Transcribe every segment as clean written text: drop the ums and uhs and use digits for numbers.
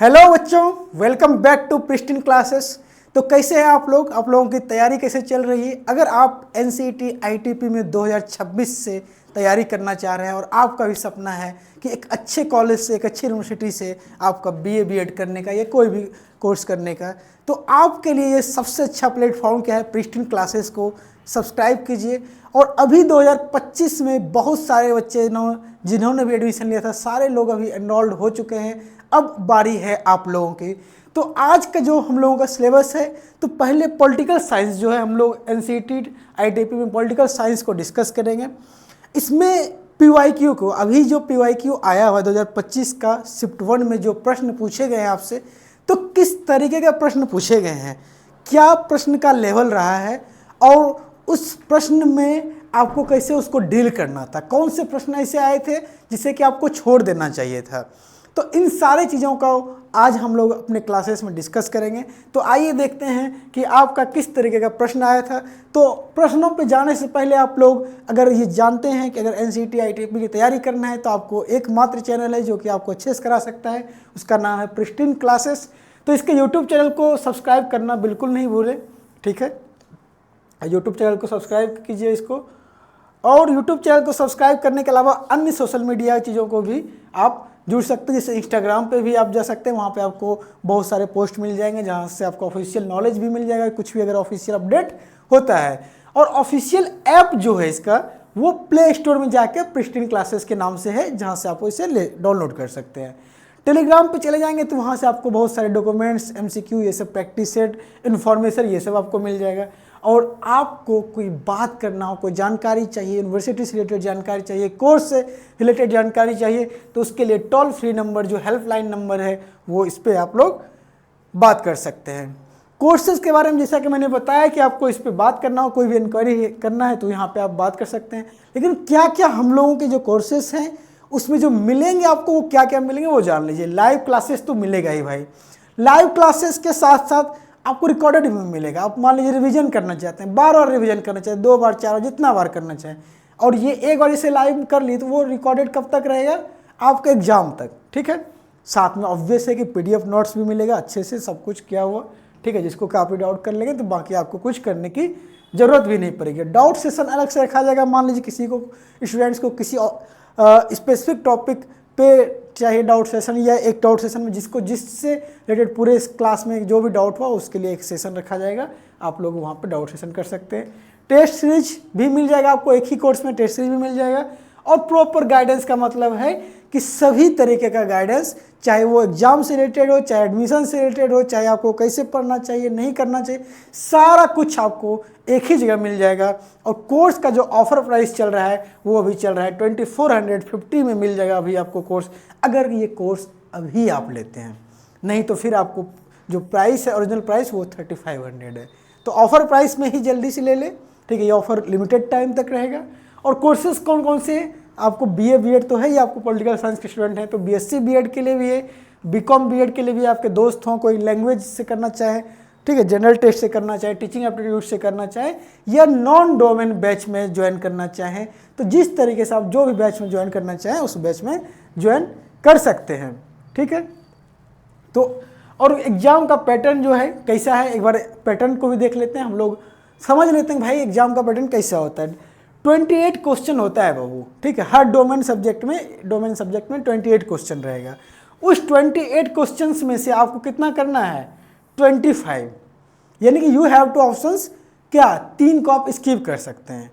Hello बच्चों, welcome back to Pristine Classes. तो कैसे हैं आप लोग? आप लोगों की तैयारी कैसे चल रही है? अगर आप एनसीईटी आईटीपी में 2026 से तैयारी करना चाह रहे हैं और आपका भी सपना है कि एक अच्छे कॉलेज से, एक अच्छी यूनिवर्सिटी से आपका बीए बीएड करने का या कोई भी कोर्स करने का, तो आपके लिए ये सबसे अच्छा प्लेटफॉर्म क्या है? प्रिस्टिन क्लासेस को सब्सक्राइब कीजिए। और अभी 2025 में बहुत सारे बच्चे जिन्होंने भी एडमिशन लिया था, सारे लोग अभी एनरोल्ड हो चुके हैं। अब बारी है आप लोगों की। तो आज का जो हम लोगों का सिलेबस है, तो पहले पॉलिटिकल साइंस जो है, हम लोग एनसीईटी आईटीपी में पॉलिटिकल साइंस को डिस्कस करेंगे। इसमें पीवाईक्यू को, अभी जो पीवाईक्यू आया हुआ 2025 का शिफ्ट 1 में जो प्रश्न पूछे गए हैं आपसे, तो किस तरीके के प्रश्न पूछे गए हैं, क्या प्रश्न का लेवल रहा है और उस प्रश्न में आपको कैसे उसको डील करना था, कौन से प्रश्न ऐसे आए थे जिसे कि आपको छोड़ देना चाहिए था। तो इन सारी चीज़ों का आज हम लोग अपने क्लासेस में डिस्कस करेंगे। तो आइए देखते हैं कि आपका किस तरीके का प्रश्न आया था। तो प्रश्नों पे जाने से पहले आप लोग अगर ये जानते हैं कि अगर एनसीईटी आईटीपी की तैयारी करना है तो आपको एकमात्र चैनल है जो कि आपको अच्छे से करा सकता है, उसका नाम है प्रिस्टिन क्लासेस। तो इसके यूट्यूब चैनल को सब्सक्राइब करना बिल्कुल नहीं भूलें, ठीक है? यूट्यूब चैनल को सब्सक्राइब कीजिए इसको। और यूट्यूब चैनल को सब्सक्राइब करने के अलावा अन्य सोशल मीडिया चीज़ों को भी आप जुड़ सकते हैं। जैसे इंस्टाग्राम पे भी आप जा सकते हैं, वहाँ पे आपको बहुत सारे पोस्ट मिल जाएंगे जहाँ से आपको ऑफिशियल नॉलेज भी मिल जाएगा, कुछ भी अगर ऑफिशियल अपडेट होता है। और ऑफिशियल ऐप जो है इसका, वो प्ले स्टोर में जाके प्रिस्टिन क्लासेस के नाम से है, जहाँ से आप इसे डाउनलोड कर सकते हैं। टेलीग्राम पे चले जाएंगे तो वहाँ से आपको बहुत सारे डॉक्यूमेंट्स, एमसीक्यू, ये सब प्रैक्टिस सेट, इन्फॉर्मेशन, ये सब आपको मिल जाएगा। और आपको कोई बात करना हो, कोई जानकारी चाहिए, यूनिवर्सिटी से रिलेटेड जानकारी चाहिए, कोर्स से रिलेटेड जानकारी चाहिए, तो उसके लिए टोल फ्री नंबर जो हेल्पलाइन नंबर है, वो इस पर आप लोग बात कर सकते हैं। कोर्सेज के बारे में जैसा कि मैंने बताया कि आपको इस पर बात करना हो, कोई भी इंक्वायरी करना है तो यहाँ पे आप बात कर सकते हैं। लेकिन क्या क्या हम लोगों के जो कोर्सेज हैं उसमें जो मिलेंगे आपको, वो क्या क्या मिलेंगे वो जान लीजिए। लाइव क्लासेस तो मिलेगा ही भाई। लाइव क्लासेस के साथ साथ आपको रिकॉर्डेड भी मिलेगा। आप मान लीजिए रिवीजन करना चाहते हैं, बार बार रिवीजन करना चाहते हैं, 2 बार 4 बार, जितना बार करना चाहें, और ये एक बार इसे लाइव कर ली तो वो रिकॉर्डेड कब तक रहेगा? आपके एग्जाम तक, ठीक है? साथ में ऑब्वियस है कि पीडीएफ नोट्स भी मिलेगा अच्छे से, सब कुछ किया हुआ, ठीक है? जिसको कॉपी डाउट कर लेंगे तो बाकी आपको कुछ करने की ज़रूरत भी नहीं पड़ेगी। डाउट सेशन अलग से रखा जाएगा। मान लीजिए किसी को, स्टूडेंट्स को किसी स्पेसिफिक टॉपिक पे चाहिए डाउट सेशन, या एक डाउट सेशन में जिससे रिलेटेड पूरे इस क्लास में जो भी डाउट हुआ उसके लिए एक सेशन रखा जाएगा, आप लोग वहाँ पे डाउट सेशन कर सकते हैं। टेस्ट सीरीज भी मिल जाएगा आपको, एक ही कोर्स में टेस्ट सीरीज भी मिल जाएगा। और प्रॉपर गाइडेंस का मतलब है कि सभी तरीके का गाइडेंस, चाहे वो एग्जाम से रिलेटेड हो, चाहे एडमिशन से रिलेटेड हो, चाहे आपको कैसे पढ़ना चाहिए, नहीं करना चाहिए, सारा कुछ आपको एक ही जगह मिल जाएगा। और कोर्स का जो ऑफर प्राइस चल रहा है वो अभी चल रहा है 2450 में मिल जाएगा अभी आपको कोर्स, अगर ये कोर्स अभी आप लेते हैं। नहीं तो फिर आपको जो प्राइस है, ओरिजिनल प्राइस, वो 3500 है। तो ऑफर प्राइस में ही जल्दी से ले ले, ठीक है? ये ऑफर लिमिटेड टाइम तक रहेगा। और कोर्सेज कौन कौन से हैं? आपको बीए बीएड तो है ही, आपको पॉलिटिकल साइंस के स्टूडेंट हैं तो बीएससी बीएड के लिए भी है, बीकॉम बीएड के लिए भी, आपके दोस्त हों, कोई लैंग्वेज से करना चाहे, ठीक है, जनरल टेस्ट से करना चाहे, टीचिंग एप्टीट्यूड से करना चाहे, या नॉन डोमेन बैच में ज्वाइन करना चाहें, तो जिस तरीके से आप जो भी बैच में ज्वाइन करना चाहें उस बैच में ज्वाइन कर सकते हैं, ठीक है? तो और एग्ज़ाम का पैटर्न जो है कैसा है, एक बार पैटर्न को भी देख लेते हैं, हम लोग समझ लेते हैं भाई एग्जाम का पैटर्न कैसा होता है। 28 क्वेश्चन होता है बाबू, ठीक है? हर डोमेन सब्जेक्ट में 28 क्वेश्चन रहेगा। उस 28 क्वेश्चंस में से आपको कितना करना है? 25। यानी कि यू हैव टू ऑप्शंस, क्या 3 को आप स्किप कर सकते हैं।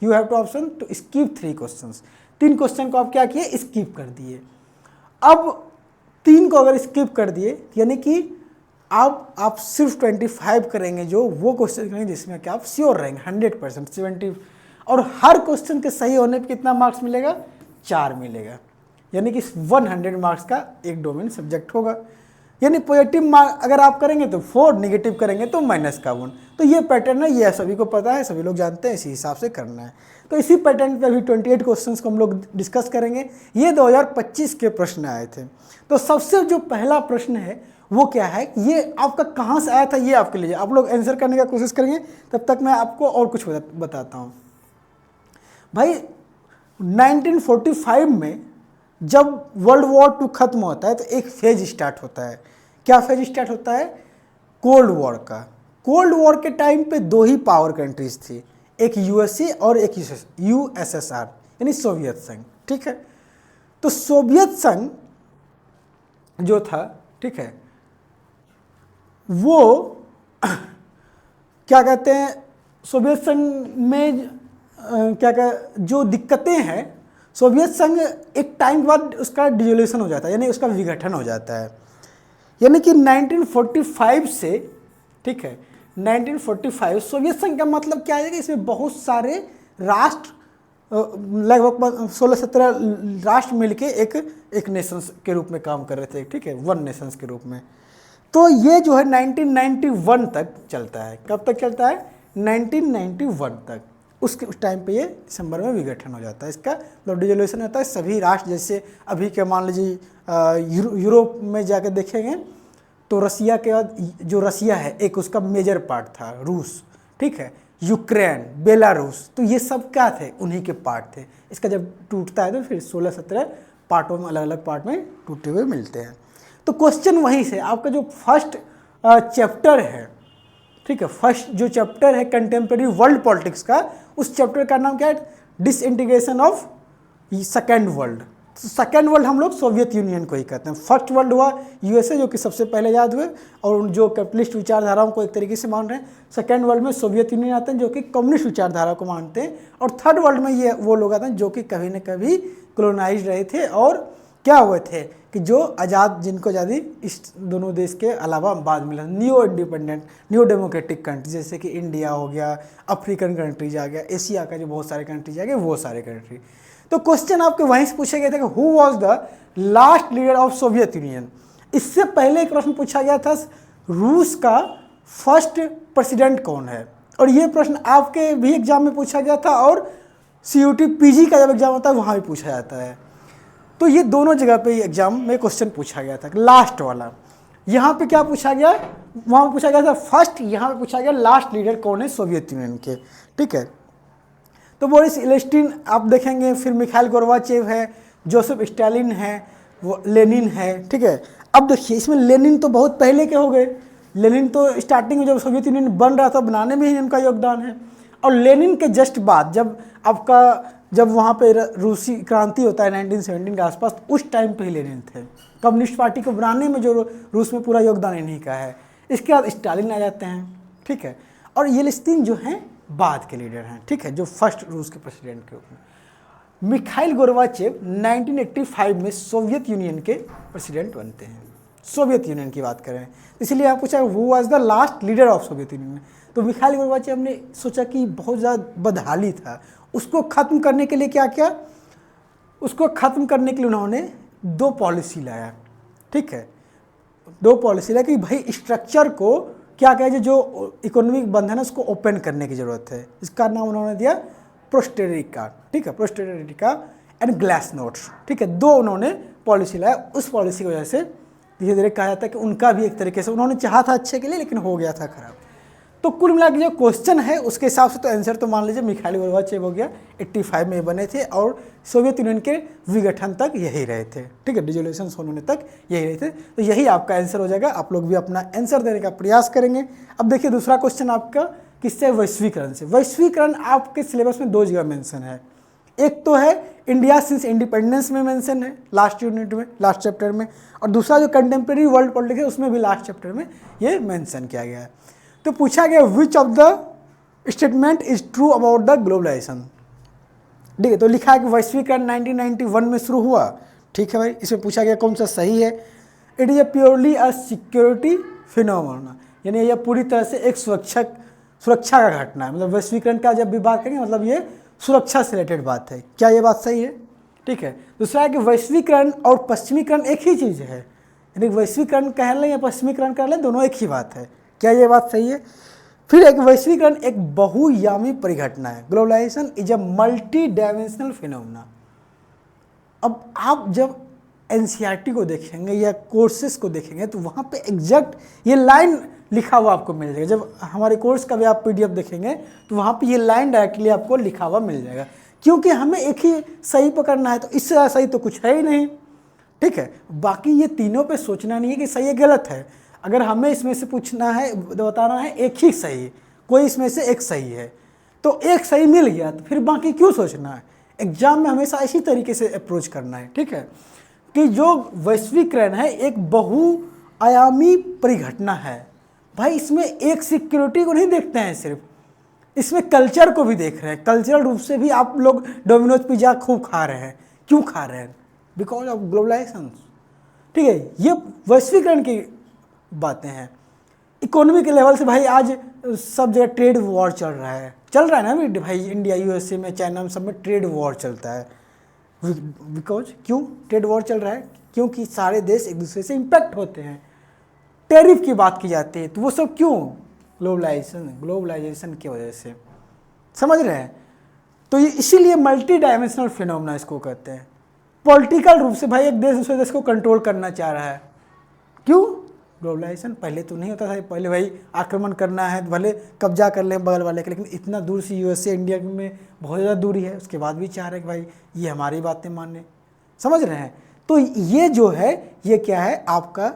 You have to option to skip 3 questions. 3 question को आप क्या किए? स्किप कर दिए। अब 3 को अगर स्किप कर दिए यानी कि आप सिर्फ 25 करेंगे, जो वो क्वेश्चन करेंगे जिसमें कि आप श्योर रहेंगे 100%, 70। और हर क्वेश्चन के सही होने पे कितना मार्क्स मिलेगा? 4 मिलेगा। यानी कि 100 मार्क्स का एक डोमेन सब्जेक्ट होगा। यानी पॉजिटिव मार्क अगर आप करेंगे तो 4, निगेटिव करेंगे तो -1। तो ये पैटर्न है, ये सभी को पता है, सभी लोग जानते हैं, इसी हिसाब से करना है। तो इसी पैटर्न पे अभी 28 क्वेश्चंस को हम लोग डिस्कस करेंगे। ये 2025 के प्रश्न आए थे। तो सबसे जो पहला प्रश्न है वो क्या है, ये आपका कहाँ से आया था, ये आपके लिए आप लोग आंसर करने का कोशिश करेंगे। तब तक मैं आपको और कुछ बताता हूँ। भाई 1945 में जब वर्ल्ड वॉर 2 खत्म होता है तो एक फेज स्टार्ट होता है। क्या फेज स्टार्ट होता है? कोल्ड वॉर का। कोल्ड वॉर के टाइम पे 2 ही पावर कंट्रीज थी, एक यूएसए और एक यूएसएसआर यानी सोवियत संघ। ठीक है, तो सोवियत संघ जो था, ठीक है, वो क्या कहते हैं, सोवियत संघ में जो दिक्कतें हैं, सोवियत संघ एक टाइम के बाद उसका डिसोल्यूशन हो जाता है, यानी उसका विघटन हो जाता है। यानी कि 1945 से, ठीक है, 1945 सोवियत संघ का मतलब क्या है कि इसमें बहुत सारे राष्ट्र, लगभग 16-17 राष्ट्र मिलके एक नेशंस के रूप में काम कर रहे थे। ठीक है, 1 नेशंस के रूप में। तो ये जो है 1991 तक चलता है। कब तक चलता है? 1991 तक। उस टाइम पे ये दिसंबर में विघटन हो जाता है, इसका मतलब डिसोल्यूशन होता है। सभी राष्ट्र, जैसे अभी के मान लीजिए यूरोप में जाकर देखेंगे तो रसिया के बाद जो रसिया है एक उसका मेजर पार्ट था रूस, ठीक है, यूक्रेन, बेलारूस, तो ये सब क्या थे? उन्हीं के पार्ट थे। इसका जब टूटता है तो फिर 16-17 पार्टों में, अलग अलग पार्ट में टूटे हुए मिलते हैं। तो क्वेश्चन वहीं से आपका जो फर्स्ट चैप्टर है, ठीक है, फर्स्ट जो चैप्टर है कंटेम्प्रेरी वर्ल्ड पॉलिटिक्स का, उस चैप्टर का नाम क्या है? Disintegration of second world. Second world हम लोग सोवियत यूनियन को ही कहते हैं। फर्स्ट वर्ल्ड हुआ यूएसए, जो कि सबसे पहले याद हुए और जो कैपिटलिस्ट विचारधाराओं को एक तरीके से मान रहे हैं। सेकेंड वर्ल्ड में सोवियत यूनियन आते हैं जो कि कम्युनिस्ट विचारधारा को मानते हैं। और थर्ड वर्ल्ड में ये वो लोग आते हैं जो कि कभी न कभी कॉलोनाइज रहे थे और क्या हुए थे कि जो आज़ाद, जिनको आज़ादी इस दोनों देश के अलावा बाद मिला, new independent, new democratic country, जैसे कि इंडिया हो गया, अफ्रीकन कंट्रीज आ गया, एशिया का जो बहुत सारे कंट्रीज आ गए, वो सारे कंट्री। तो क्वेश्चन आपके वहीं से पूछा गया था कि who was the last leader of Soviet union. इससे पहले एक प्रश्न पूछा गया था रूस का फर्स्ट प्रेसिडेंट कौन है, और ये प्रश्न आपके भी एग्जाम में पूछा गया था और CUT PG का जब एग्जाम होता है वहाँ भी पूछा जाता है। तो ये दोनों जगह पे एग्जाम में क्वेश्चन पूछा गया था। लास्ट वाला यहाँ पे क्या पूछा गया, वहाँ पूछा गया था फर्स्ट, यहाँ पे पूछा गया लास्ट लीडर कौन है सोवियत यूनियन के। ठीक है, तो बोरिस इलेस्टिन आप देखेंगे, फिर मिखाइल गोर्बाचेव है, जोसेफ स्टालिन है, वो लेनिन है। ठीक है, अब देखिए इसमें लेनिन तो बहुत पहले के हो गए। लेनिन तो स्टार्टिंग में जब सोवियत यूनियन बन रहा था बनाने में ही इनका योगदान है। और लेनिन के जस्ट बाद जब वहाँ पे रूसी क्रांति होता है 1917 के आसपास, उस टाइम पे ही लेनिन थे। कम्युनिस्ट पार्टी को बनाने में जो रूस में पूरा योगदान इन्हीं का है। इसके बाद स्टालिन आ जाते हैं। ठीक है, और येलेस्तीन जो हैं बाद के लीडर हैं। ठीक है, जो फर्स्ट रूस के प्रेसिडेंट के रूप में। मिखाइल गोर्बाचेव 1985 में सोवियत यूनियन के प्रेसिडेंट बनते हैं। सोवियत यूनियन की बात करें, इसलिए आप पूछा who was the last leader of Soviet union. तो मिखाइल गोर्बाचेव ने सोचा कि बहुत ज़्यादा बदहाली था, उसको ख़त्म करने के लिए क्या किया, उसको ख़त्म करने के लिए उन्होंने 2 पॉलिसी लाया। ठीक है, 2 पॉलिसी लाया कि भाई स्ट्रक्चर को क्या कहे, जो इकोनॉमिक बंधन है उसको ओपन करने की ज़रूरत है। इसका नाम उन्होंने दिया प्रोस्टेरिका। ठीक है, प्रोस्टेरिका एंड ग्लास नोट्स। ठीक है, 2 उन्होंने पॉलिसी लाया। उस पॉलिसी की वजह से धीरे धीरे कहा जाता है कि उनका भी एक तरीके से उन्होंने चाहा था अच्छे के लिए, लेकिन हो गया था खराब। तो कुल मिला के जो क्वेश्चन है उसके हिसाब से तो आंसर तो मान लीजिए मिखाइल गोर्बाचेव हो गया, 85 में बने थे और सोवियत यूनियन के विघटन तक यही रहे थे। ठीक है, डिसोल्यूशन होने तक यही रहे थे। तो यही आपका आंसर हो जाएगा। आप लोग भी अपना आंसर देने का प्रयास करेंगे। अब देखिए दूसरा क्वेश्चन आपका किससे? वैश्वीकरण से। वैश्वीकरण आपके सिलेबस में 2 जगह मेंशन है। एक तो है इंडिया सिंस इंडिपेंडेंस में मेंशन है, लास्ट यूनिट में, लास्ट चैप्टर में, और दूसरा जो कंटेम्प्रेरी वर्ल्ड पॉलिटिक्स है उसमें भी लास्ट चैप्टर में ये मेंशन किया गया है। तो पूछा गया which of the statement is true about the globalisation. ठीक है, तो लिखा है कि वैश्वीकरण 1991 में शुरू हुआ। ठीक है भाई, इसमें पूछा गया कौन सा सही है। It is a purely a security phenomena, यानी यह पूरी तरह से एक सुरक्षा का घटना है। मतलब वैश्वीकरण का जब भी बात करेंगे मतलब ये सुरक्षा से रिलेटेड बात है। क्या ये बात सही है? ठीक है, दूसरा है कि वैश्वीकरण और पश्चिमीकरण एक ही चीज़ है, यानी वैश्वीकरण कह लें या पश्चिमीकरण कह लें, दोनों एक ही बात है। क्या ये बात सही है? फिर एक वैश्वीकरण एक बहुयामी परिघटना है। Globalisation is a multi dimensional phenomena. अब आप जब NCERT को देखेंगे या कोर्सेज को देखेंगे तो वहाँ पे एग्जैक्ट ये लाइन लिखा हुआ आपको मिल जाएगा। जब हमारे कोर्स का भी आप PDF देखेंगे तो वहाँ पे ये लाइन डायरेक्टली आपको लिखा हुआ मिल जाएगा क्योंकि हमें एक ही सही पकड़ना है, तो इससे ज़्यादा सही तो कुछ है ही नहीं, ठीक है। बाकी ये तीनों पे सोचना नहीं है कि सही है गलत है। अगर हमें इसमें से पूछना है, बताना है एक ही सही, कोई इसमें से एक सही है, तो एक सही मिल गया तो फिर बाकी क्यों सोचना है। एग्जाम में हमेशा इसी तरीके से अप्रोच करना है, ठीक है। कि जो वैश्वीकरण है एक बहुआयामी परिघटना है भाई, इसमें एक सिक्योरिटी को नहीं देखते हैं सिर्फ, इसमें कल्चर को भी देख रहे हैं। कल्चरल रूप से भी आप लोग डोमिनोज पिज्जा खूब खा रहे हैं, क्यों खा रहे हैं? बिकॉज ऑफ ग्लोबलाइजेशन, ठीक है। ये वैश्वीकरण की बातें हैं। इकोनॉमी के लेवल से भाई आज सब जगह ट्रेड वॉर चल रहा है ना अभी भाई, इंडिया यूएसए में, चाइना में, सब में ट्रेड वॉर चलता है। बिकॉज क्यों ट्रेड वॉर चल रहा है? क्योंकि सारे देश एक दूसरे से इम्पैक्ट होते हैं, टैरिफ की बात की जाती है, तो वो सब क्यों? ग्लोबलाइजेशन की वजह से, समझ रहे हैं। तो ये इसीलिए मल्टी डायमेंशनल फिनोमेना इसको कहते हैं। पॉलिटिकल रूप से भाई एक देश दूसरे देश को कंट्रोल करना चाह रहा है, क्यों? ग्लोबलाइजेशन। पहले तो नहीं होता था, पहले भाई आक्रमण करना है भले कब्जा कर लें बगल वाले के, लेकिन इतना दूर से यूएसए इंडिया में बहुत ज़्यादा दूरी है, उसके बाद भी चाह रहे हैं कि भाई ये हमारी बातें माने, समझ रहे हैं। तो ये जो है ये क्या है आपका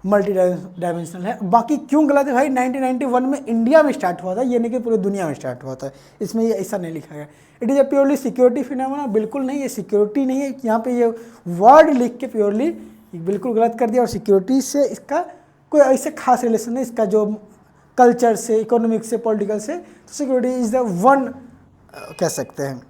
मल्टी डायमेंशनल है। बाकी क्यों गलत है भाई? 1991 में इंडिया में स्टार्ट हुआ था, ये नहीं कि पूरी दुनिया में स्टार्ट हुआ था, इसमें ये ऐसा नहीं लिखा गया। It is a purely security phenomena, बिल्कुल नहीं, ये सिक्योरिटी नहीं है। यहाँ पे ये वर्ड लिख के प्योरली बिल्कुल गलत कर दिया, और सिक्योरिटी से इसका कोई ऐसे खास रिलेशन नहीं, इसका जो कल्चर से, इकोनॉमिक से, पॉलिटिकल से, तो सिक्योरिटी इज़ द वन कह सकते हैं।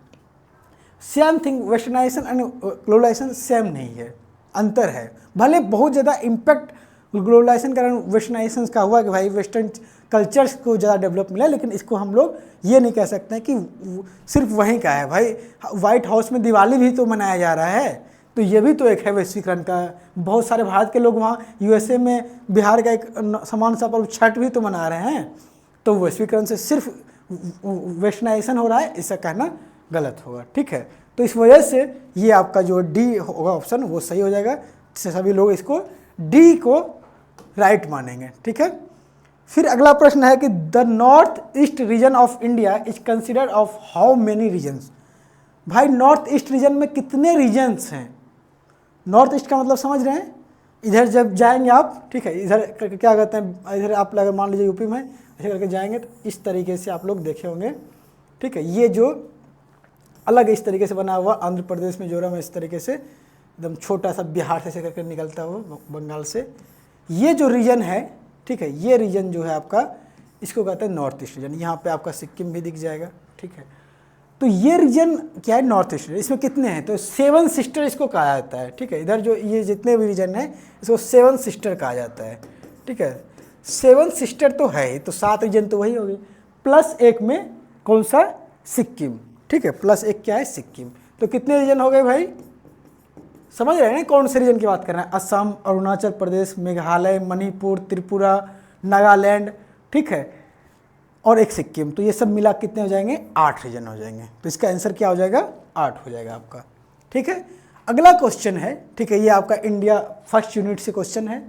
Same thing westernisation and globalisation same नहीं है, अंतर है। भले बहुत ज़्यादा इम्पैक्ट ग्लोबलाइजेशन कारण वेस्टर्नाइजेशन का हुआ कि भाई वेस्टर्न कल्चर्स को ज़्यादा डेवलप मिला, लेकिन इसको हम लोग ये नहीं कह सकते हैं कि सिर्फ वहीं का है। भाई व्हाइट हाउस में दिवाली भी तो मनाया जा रहा है, तो ये भी तो एक है वैश्वीकरण का। बहुत सारे भारत के लोग वहाँ यूएसए में बिहार का एक समान सा पर्व छठ भी तो मना रहे हैं, तो वैश्वीकरण से सिर्फ वेस्टर्नाइजेशन हो रहा है, ऐसा कहना गलत होगा, ठीक है। तो इस वजह से ये आपका जो डी होगा ऑप्शन वो सही हो जाएगा, जिससे सभी लोग इसको डी को राइट मानेंगे, ठीक है। फिर अगला प्रश्न है कि the north east region of India is considered of how many regions. भाई नॉर्थ ईस्ट रीजन में कितने रीजन्स हैं? नॉर्थ ईस्ट का मतलब समझ रहे हैं? इधर जब जाएंगे आप, ठीक है, इधर क्या कहते हैं, इधर आप अगर मान लीजिए यूपी में ऐसे करके जाएंगे तो इस तरीके से आप लोग देखे होंगे, ठीक है। ये जो अलग इस तरीके से बना हुआ, आंध्र प्रदेश में मिजोरम इस तरीके से एकदम छोटा सा, बिहार से ऐसे करके निकलता हुआ, बंगाल से, ये जो रीजन है, ठीक है, ये रीजन जो है आपका, इसको कहते हैं नॉर्थ ईस्ट रीजन। यहाँ पे आपका सिक्किम भी दिख जाएगा, ठीक है। तो ये रीजन क्या है? North east. इसमें कितने हैं? तो 7 सिस्टर इसको कहा जाता है, ठीक है। इधर जो ये जितने भी रीजन है इसको 7 सिस्टर कहा जाता है, ठीक है। 7 सिस्टर तो है ही, तो 7 रीजन तो वही होगी, प्लस एक में कौन सा? सिक्किम, ठीक है, प्लस एक क्या है? सिक्किम। तो कितने रीजन हो गए भाई? समझ रहे हैं कौन से रीजन की बात कर रहे हैं? असम, अरुणाचल प्रदेश, मेघालय, मणिपुर, त्रिपुरा, नागालैंड, ठीक है, और एक सिक्किम। तो ये सब मिला कितने हो जाएंगे? 8 रीजन हो जाएंगे। तो इसका आंसर क्या हो जाएगा? 8 हो जाएगा आपका, ठीक है। अगला क्वेश्चन है, ठीक है, ये आपका इंडिया फर्स्ट यूनिट से क्वेश्चन है।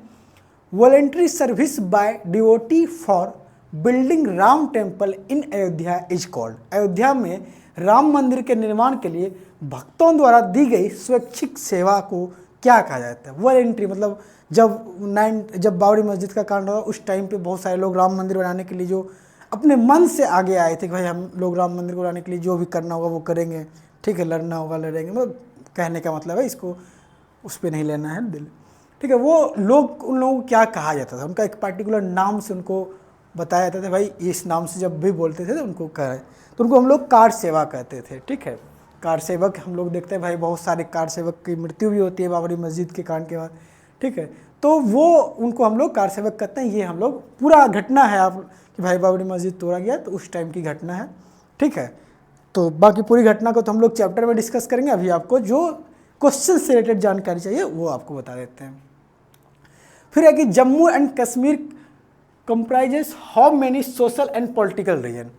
Voluntary service by devotee for building Ram temple in Ayodhya is called. Ayodhya में राम मंदिर के निर्माण के लिए भक्तों द्वारा दी गई स्वैच्छिक सेवा को क्या कहा जाता है? वॉलेंट्री मतलब जब बाबरी मस्जिद का कांड हुआ उस टाइम पे बहुत सारे लोग राम मंदिर बनाने के लिए जो अपने मन से आगे आए थे कि भाई हम लोग राम मंदिर को बनाने के लिए जो भी करना होगा वो करेंगे, ठीक है, लड़ना होगा लड़ेंगे, मतलब कहने का मतलब है, इसको उस पर नहीं लेना है दिल, ठीक है। वो लोग, उन लोगों को क्या कहा जाता था? उनका एक पर्टिकुलर नाम से उनको बताया जाता था, भाई इस नाम से जब भी बोलते थे तो उनको कहे, तो उनको हम लोग कार सेवा कहते थे, ठीक है। कार सेवक हम लोग देखते हैं भाई बहुत सारे कार सेवक की मृत्यु भी होती है बाबरी मस्जिद के कांड के बाद, ठीक है। तो वो उनको हम लोग कार सेवक कहते हैं। ये हम लोग पूरा घटना है आप कि भाई बाबरी मस्जिद तोड़ा गया तो उस टाइम की घटना है, ठीक है। तो बाकी पूरी घटना को तो हम लोग चैप्टर में डिस्कस करेंगे, अभी आपको जो क्वेश्चन से रिलेटेड जानकारी चाहिए वो आपको बता देते हैं। फिर है कि Jammu and Kashmir comprises how many social and political region,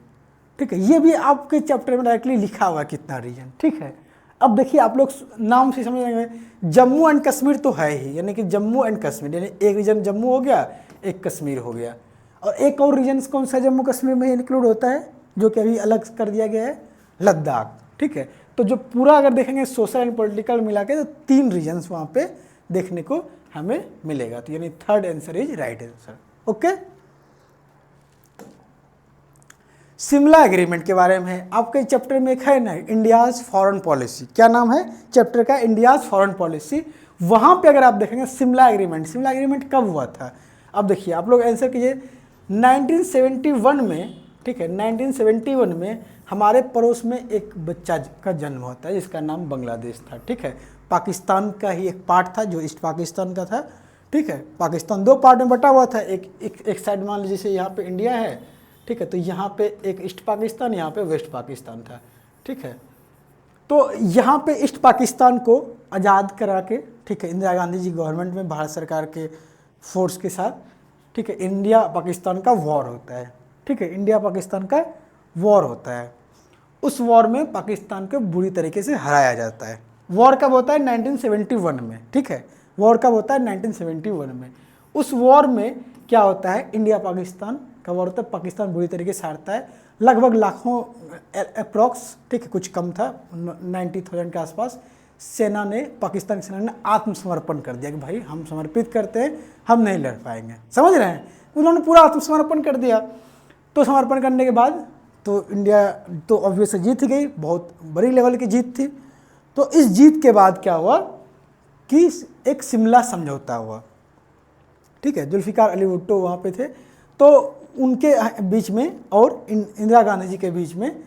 ठीक है। ये भी आपके चैप्टर में डायरेक्टली लिखा हुआ कितना रीजन, ठीक है। अब देखिए आप लोग नाम से समझ रहे हैं, जम्मू एंड कश्मीर तो है ही, यानी कि जम्मू एंड कश्मीर, यानी एक रीजन जम्मू हो गया, एक कश्मीर हो गया, और एक और रीजन कौन सा जम्मू कश्मीर में इंक्लूड होता है जो कि अभी अलग कर दिया गया है? लद्दाख, ठीक है। तो जो पूरा अगर देखेंगे सोशल एंड पॉलिटिकल मिला के, तो 3 रीजन्स वहाँ पे देखने को हमें मिलेगा। तो यानी third answer is right answer. Okay, Shimla agreement के बारे में है आपके चैप्टर में एक है ना, इंडियाज फॉरेन पॉलिसी। क्या नाम है चैप्टर का? India's foreign policy. वहाँ पे अगर आप देखेंगे शिमला एग्रीमेंट, शिमला एग्रीमेंट कब हुआ था? अब देखिए आप लोग आंसर कीजिए। 1971 में, ठीक है, 1971 में हमारे पड़ोस में एक बच्चा का जन्म होता है जिसका नाम बांग्लादेश था, ठीक है। पाकिस्तान का ही एक पार्ट था जो ईस्ट पाकिस्तान का था, ठीक है। पाकिस्तान 2 पार्ट में बटा हुआ था। एक साइड मान लीजिए जैसे यहाँ पे इंडिया है, ठीक है, तो यहाँ पे एक ईस्ट पाकिस्तान, यहाँ पे वेस्ट पाकिस्तान था, ठीक है। तो यहाँ पे ईस्ट पाकिस्तान को आज़ाद करा के, ठीक है, इंदिरा गांधी जी गवर्नमेंट में भारत सरकार के फोर्स के साथ, ठीक है, इंडिया पाकिस्तान का वॉर होता है, ठीक है, इंडिया पाकिस्तान का वॉर होता है। उस वॉर में पाकिस्तान को बुरी तरीके से हराया जाता है। वॉर कब होता है? 1971 में, ठीक है। वॉर कब होता है? 1971 में। उस वॉर में क्या होता है? इंडिया पाकिस्तान का वॉर होता है, पाकिस्तान बुरी तरीके से हारता है, लगभग लाखों अप्रॉक्स, ठीक है, कुछ कम था, 90,000 के आसपास सेना ने, पाकिस्तान की सेना ने आत्मसमर्पण कर दिया कि भाई हम समर्पित करते हैं, हम नहीं लड़ पाएंगे। समझ रहे हैं? उन्होंने पूरा आत्मसमर्पण कर दिया। तो समर्पण करने के बाद तो इंडिया तो ऑब्वियसली जीत गई, बहुत बड़ी लेवल की जीत थी। तो इस जीत के बाद क्या हुआ कि एक शिमला समझौता हुआ, ठीक है। जुल्फिकार अली भुट्टो वहाँ पे थे, तो उनके बीच में और इंदिरा गांधी जी के बीच में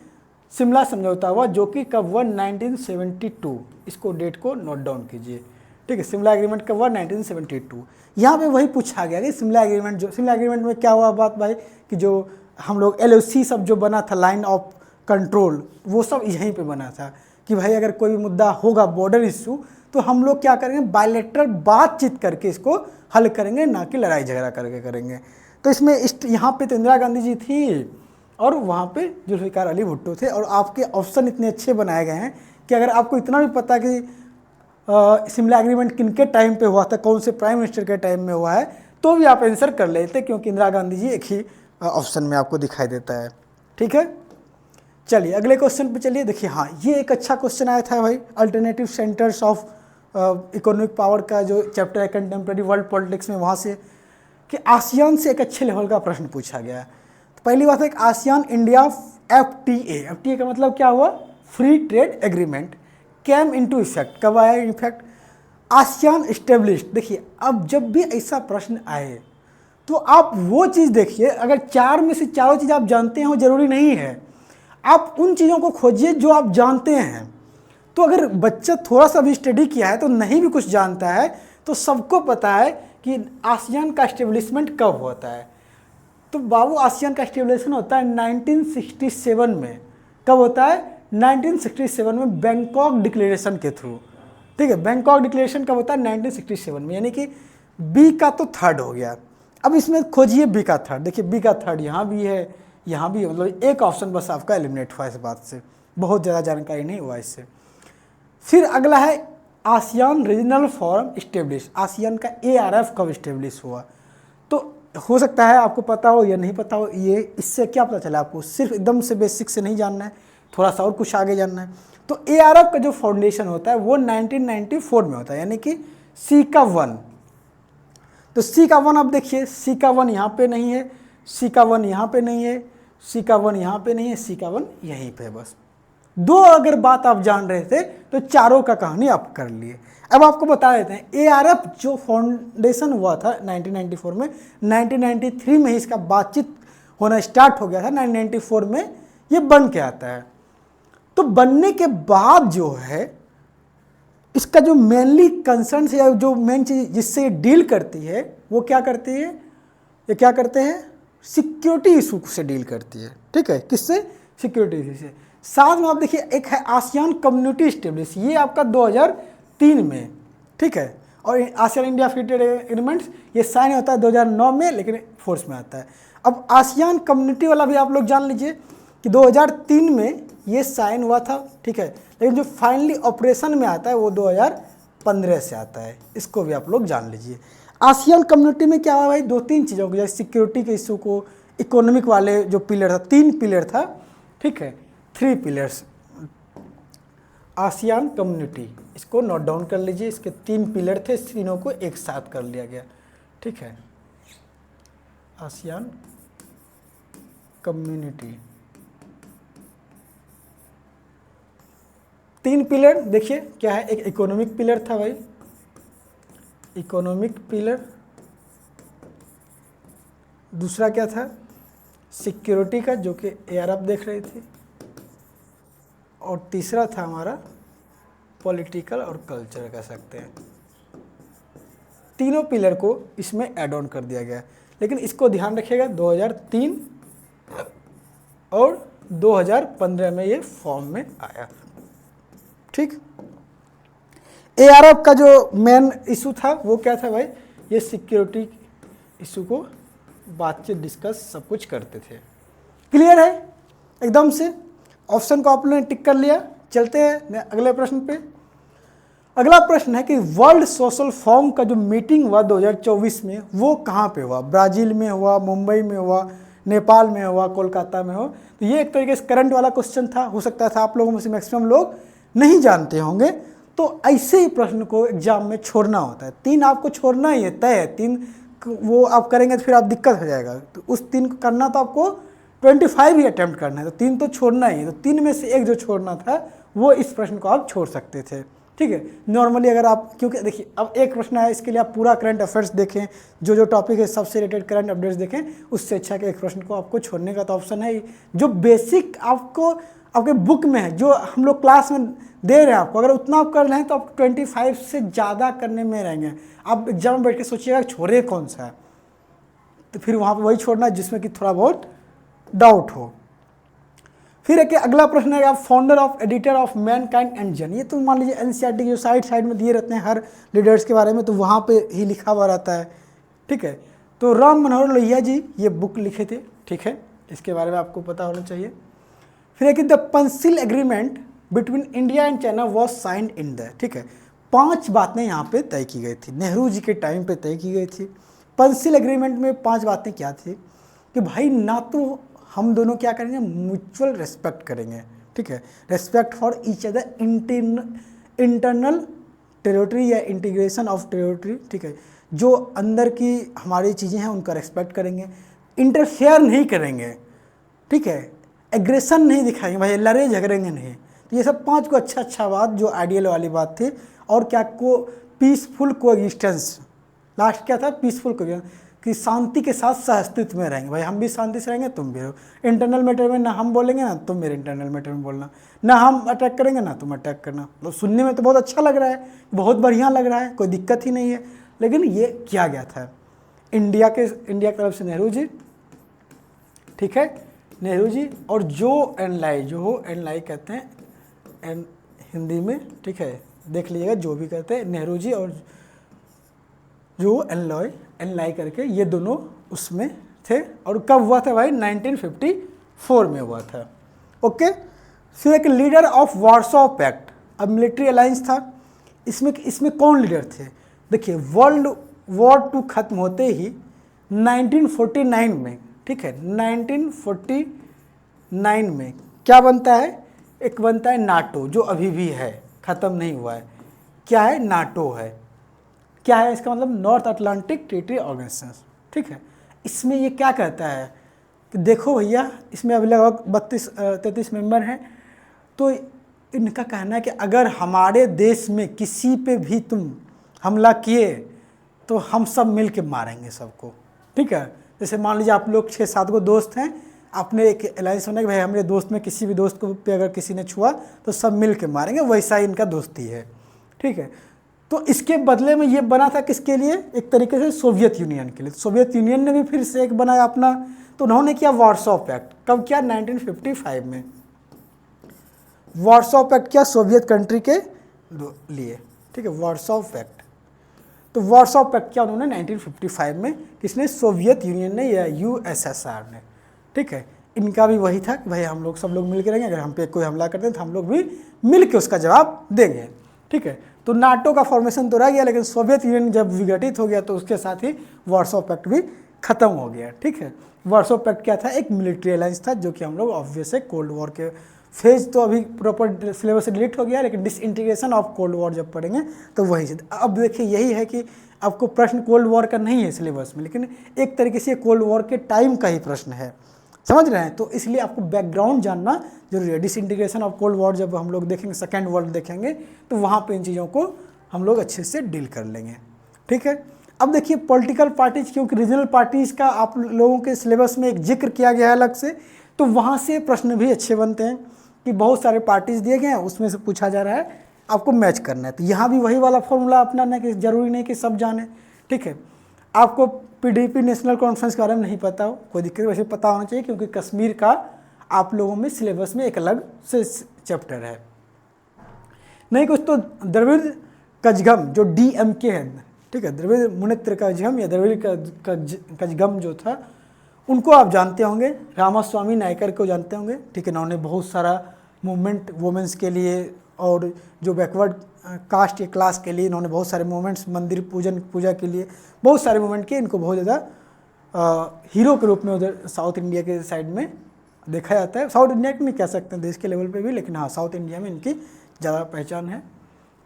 शिमला समझौता हुआ, जो कि कब हुआ? 1972। इसको डेट को नोट डाउन कीजिए, ठीक है। शिमला एग्रीमेंट कब हुआ? 1972। यहाँ पे वही पूछा गया कि शिमला एग्रीमेंट, जो शिमला एग्रीमेंट में क्या हुआ बात भाई, कि जो हम लोग LOC सब जो बना था, लाइन ऑफ कंट्रोल, वो सब यहीं पे बना था कि भाई अगर कोई भी मुद्दा होगा, बॉर्डर इशू, तो हम लोग क्या करेंगे? बायलैटरल बातचीत करके इसको हल करेंगे, ना कि लड़ाई झगड़ा करके करेंगे। तो इसमें यहाँ पे तो इंदिरा गांधी जी थी और वहाँ पे जुल्फिकार अली भुट्टो थे। और आपके ऑप्शन इतने अच्छे बनाए गए हैं कि अगर आपको इतना भी पता कि शिमला एग्रीमेंट किनके टाइम पे हुआ था, कौन से प्राइम मिनिस्टर के टाइम में हुआ है, तो भी आप आंसर कर लेते, क्योंकि इंदिरा गांधी जी एक ही ऑप्शन में आपको दिखाई देता है, ठीक है। चलिए अगले क्वेश्चन पे चलिए। देखिए हाँ, ये एक अच्छा क्वेश्चन आया था भाई, alternative centres of economic power का जो चैप्टर है कंटेम्प्रेरी वर्ल्ड पॉलिटिक्स में, वहाँ से कि आसियान से एक अच्छे लेवल का प्रश्न पूछा गया है। तो पहली बात है कि आसियान इंडिया FTA का मतलब क्या हुआ? Free trade agreement came into effect. कब आया इफेक्ट? ASEAN established. देखिए अब जब भी ऐसा प्रश्न आए तो आप वो चीज़ देखिए, अगर 4 में से चारों चीज़ आप जानते हो जरूरी नहीं है, आप उन चीज़ों को खोजिए जो आप जानते हैं। तो अगर बच्चा थोड़ा सा भी स्टडी किया है तो नहीं भी कुछ जानता है, तो सबको पता है कि आसियान का एस्टेब्लिशमेंट कब होता है। तो बाबू आसियान का एस्टेब्लिशमेंट होता है 1967 में। कब होता है? 1967 में, बैंकॉक डिक्लेरेशन के थ्रू, ठीक है। बैंकॉक डिक्लेरेशन कब होता है? 1967 में, यानी कि बी का तो थर्ड हो गया। अब इसमें खोजिए बी का थर्ड। देखिए बी का थर्ड यहाँ भी है, यहाँ भी है, मतलब एक ऑप्शन बस आपका एलिमिनेट हुआ इस बात से, बहुत ज़्यादा जानकारी नहीं हुआ इससे। फिर अगला है ASEAN regional forum establish. ASEAN का ARF कब इस्टेब्लिश हुआ? तो हो सकता है आपको पता हो या नहीं पता हो, ये इससे क्या पता चला आपको? सिर्फ एकदम से बेसिक से नहीं जानना है, थोड़ा सा और कुछ आगे जानना है। तो ARF का जो फाउंडेशन होता है वो 1994 में होता है, यानी कि C का 1। तो C का 1 आप देखिए, C का 1 यहाँ पे नहीं है, C का 1 यहाँ पे नहीं है, C का 1 यहाँ पे नहीं है, C का 1 यहीं पे है। बस 2 अगर बात आप जान रहे थे तो चारों का कहानी आप कर लिए। अब आपको बता देते हैं, ARF जो फाउंडेशन हुआ था 1994 में, 1993 में ही इसका बातचीत होना स्टार्ट हो गया था, 1994 में ये बन के आता है। तो बनने के बाद जो है इसका जो मेनली कंसर्न या जो मेन चीज जिससे ये डील करती है वो क्या करती है? ये क्या करते हैं? सिक्योरिटी इशू से डील करती है, ठीक है। किससे? सिक्योरिटी इशू से। साथ में आप देखिए एक है आसियान कम्युनिटी स्टेब्लिश, ये आपका 2003 में, ठीक है। और ASEAN India free trade agreements ये साइन होता है 2009 में, लेकिन फोर्स में आता है। अब आसियान कम्युनिटी वाला भी आप लोग जान लीजिए कि 2003 में ये साइन हुआ था, ठीक है, लेकिन जो फाइनली ऑपरेशन में आता है वो 2015 से आता है। इसको भी आप लोग जान लीजिए। आसियान कम्युनिटी में क्या हुआ भाई? 2-3 चीज़ों को, जैसे सिक्योरिटी के इशू को, इकोनॉमिक वाले जो पिलर था, 3 पिलर था, ठीक है, 3 पिलर्स, आसियान कम्युनिटी, इसको नोट डाउन कर लीजिए। इसके 3 पिलर थे, इस तीनों को एक साथ कर लिया गया, ठीक है। आसियान कम्युनिटी, 3 पिलर देखिए क्या है। एक इकोनॉमिक पिलर था भाई, इकोनॉमिक पिलर। दूसरा क्या था, सिक्योरिटी का, जो कि एआर आप देख रहे थे। और तीसरा था हमारा पॉलिटिकल और कल्चर कह सकते हैं। तीनों पिलर को इसमें ऐड ऑन कर दिया गया, लेकिन इसको ध्यान रखिएगा 2003 और 2015 में ये फॉर्म में आया, ठीक। एआरएफ का जो मेन इशू था वो क्या था भाई, ये सिक्योरिटी इशू को बातचीत डिस्कस सब कुछ करते थे। क्लियर है एकदम से। ऑप्शन को आपने टिक कर लिया। चलते हैं अगले प्रश्न पे। अगला प्रश्न है कि वर्ल्ड सोशल फोरम का जो मीटिंग हुआ 2024 में वो कहाँ पे हुआ? ब्राज़ील में हुआ, मुंबई में हुआ, नेपाल में हुआ, कोलकाता में हुआ? तो ये एक तरीके से करंट वाला क्वेश्चन था। हो सकता था आप लोगों में से मैक्सिमम लोग नहीं जानते होंगे। तो ऐसे ही प्रश्न को एग्जाम में छोड़ना होता है। 3 आपको छोड़ना ही है, तय है। 3 वो आप करेंगे तो फिर आप दिक्कत हो जाएगा। तो उस 3 को करना तो आपको 25 ही अटैम्प्ट करना है, तो 3 तो छोड़ना ही है। तो 3 में से एक जो छोड़ना था वो इस प्रश्न को आप छोड़ सकते थे, ठीक है। नॉर्मली अगर आप, क्योंकि देखिए अब एक प्रश्न है, इसके लिए आप पूरा करंट अफेयर्स देखें, जो टॉपिक है सबसे रिलेटेड करंट अपडेट्स देखें, उससे अच्छा कि एक प्रश्न को आपको छोड़ने का तो ऑप्शन है ही। जो बेसिक आपको आपके बुक में है, जो हम लोग क्लास में दे रहे हैं आपको, अगर उतना आप कर रहे हैं तो आप 25 से ज़्यादा करने में रहेंगे। आप एग्जाम में बैठ के सोचिएगा छोड़े कौन सा है, तो फिर वहाँ पर वही छोड़ना जिसमें कि थोड़ा बहुत डाउट हो। फिर एक अगला प्रश्न है, आप founder of editor of Mankind and जन। ये तो मान लीजिए एनसीईआरटी की जो साइड में दिए रहते हैं हर लीडर्स के बारे में, तो वहाँ पे ही लिखा हुआ रहता है, ठीक है। तो राम मनोहर लोहिया जी ये बुक लिखे थे, ठीक है, इसके बारे में आपको पता होना चाहिए। फिर एक the pencil agreement between India and China was signed in the, ठीक है। 5 बातें यहाँ पे तय की गई थी, नेहरू जी के टाइम पे तय की गई थी। पंसिल एग्रीमेंट में 5 बातें क्या थी कि भाई ना तो हम दोनों क्या करेंगे, म्यूचुअल रेस्पेक्ट करेंगे, ठीक है। Respect for each other, internal territory या इंटीग्रेशन ऑफ टेरिटरी, ठीक है। जो अंदर की हमारी चीज़ें हैं उनका रेस्पेक्ट करेंगे, इंटरफेयर नहीं करेंगे, ठीक है। एग्रेशन नहीं दिखाएंगे, भाई लड़े झगड़ेंगे नहीं। तो ये सब 5 को अच्छा बात, जो आइडियल वाली बात थी। और क्या को पीसफुल कोएग्जिस्टेंस, लास्ट क्या था, पीसफुल कोएग्जिस्टेंस, कि शांति के साथ सहअस्तित्व में रहेंगे। भाई हम भी शांति से रहेंगे, तुम भी रहो। इंटरनल मैटर में ना हम बोलेंगे ना तुम मेरे इंटरनल मैटर में बोलना, ना हम अटैक करेंगे ना तुम अटैक करना। तो सुनने में तो बहुत अच्छा लग रहा है, बहुत बढ़िया लग रहा है, कोई दिक्कत ही नहीं है। लेकिन ये किया गया था इंडिया की तरफ से नेहरू जी, ठीक है, नेहरू जी। और जो एनलाई कहते हैं एन हिंदी में, ठीक है, देख लीजिएगा, जो भी कहते हैं नेहरू जी और जो एनलाई करके, ये दोनों उसमें थे। और कब हुआ था भाई, 1954 में हुआ था, ओके। फिर एक लीडर ऑफ वार्सो पैक्ट, अब मिलिट्री अलायंस था। इसमें कौन लीडर थे? देखिए वर्ल्ड वॉर 2 खत्म होते ही 1949 में, ठीक है, 1949 में क्या बनता है, एक बनता है नाटो, जो अभी भी है, ख़त्म नहीं हुआ है। क्या है, नाटो है। क्या है इसका मतलब, नॉर्थ अटलांटिक ट्रीटी ऑर्गेनाइजेशन, ठीक है। इसमें ये क्या कहता है कि देखो भैया, इसमें अभी लगभग 32-33 मेंबर हैं। तो इनका कहना है कि अगर हमारे देश में किसी पे भी तुम हमला किए तो हम सब मिल के मारेंगे सबको, ठीक है। जैसे मान लीजिए आप लोग 6-7 को दोस्त हैं, आपने एक अलायंस होना कि भाई हमारे दोस्त में किसी भी दोस्त को पे अगर किसी ने छुआ तो सब मिल के मारेंगे, वैसा ही इनका दोस्ती है, ठीक है। तो इसके बदले में ये बना था किसके लिए, एक तरीके से सोवियत यूनियन के लिए। सोवियत यूनियन ने भी फिर से एक बनाया अपना, तो उन्होंने किया वार्सो पैक्ट। कब किया, 1955 में वार्सो पैक्ट किया सोवियत कंट्री के लिए, ठीक है, वार्सो पैक्ट। तो वार्सो पैक्ट किया उन्होंने 1955 में, किसने, सोवियत यूनियन ने या यूएसएसआर ने, ठीक है। इनका भी वही था कि भाई हम लोग सब लोग मिल के रहेंगे, अगर हम पे कोई हमला करते हैं तो हम लोग भी मिल के उसका जवाब देंगे, ठीक है। तो नाटो का फॉर्मेशन तो रह गया, लेकिन सोवियत यूनियन जब विघटित हो गया तो उसके साथ ही वार्सो पैक्ट भी खत्म हो गया, ठीक है। वार्सो पैक्ट क्या था, एक मिलिट्री अलायंस था, जो कि हम लोग ऑब्वियस है कोल्ड वॉर के फेज तो अभी प्रॉपर सिलेबस से डिलीट हो गया, लेकिन डिसइंटीग्रेशन ऑफ कोल्ड वॉर जब पढ़ेंगे तो वही से। अब देखिए यही है कि आपको प्रश्न कोल्ड वॉर का नहीं है सिलेबस में, लेकिन एक तरीके से कोल्ड वॉर के टाइम का ही प्रश्न है, समझ रहे हैं। तो इसलिए आपको बैकग्राउंड जानना जरूरी है। डिसइंटीग्रेशन ऑफ कोल्ड वॉर जब हम लोग देखेंगे, सेकेंड वर्ल्ड देखेंगे, तो वहाँ पे इन चीज़ों को हम लोग अच्छे से डील कर लेंगे, ठीक है। अब देखिए पॉलिटिकल पार्टीज, क्योंकि रीजनल पार्टीज़ का आप लोगों के सिलेबस में एक जिक्र किया गया है अलग से, तो वहाँ से प्रश्न भी अच्छे बनते हैं कि बहुत सारे पार्टीज़ दिए गए हैं, उसमें से पूछा जा रहा है, आपको मैच करना है। तो यहाँ भी वही वाला फॉर्मूला अपनाना है कि ज़रूरी नहीं कि सब जाने, ठीक है। आपको पीडीपी नेशनल कॉन्फ्रेंस के बारे में नहीं पता हो, कोई दिक्कत, वैसे पता होना चाहिए, क्योंकि कश्मीर का आप लोगों में सिलेबस में एक अलग से चैप्टर है। नहीं कुछ तो द्रविड़ कजगम जो DMK है, ठीक है, द्रविड़ मुनेत्र कजगम या द्रविड़ कजगम जो था, उनको आप जानते होंगे। रामास्वामी नायकर को जानते होंगे, ठीक है। इन्होंने बहुत सारा मूवमेंट वुमेंस के लिए और जो बैकवर्ड कास्ट या क्लास के लिए इन्होंने बहुत सारे मूवमेंट्स, मंदिर पूजा के लिए बहुत सारे मूवमेंट किए। इनको बहुत ज़्यादा हीरो के रूप में उधर साउथ इंडिया के साइड में देखा जाता है। साउथ इंडिया के नहीं कह सकते हैं, देश के लेवल पे भी, लेकिन हाँ साउथ इंडिया में इनकी ज़्यादा पहचान है,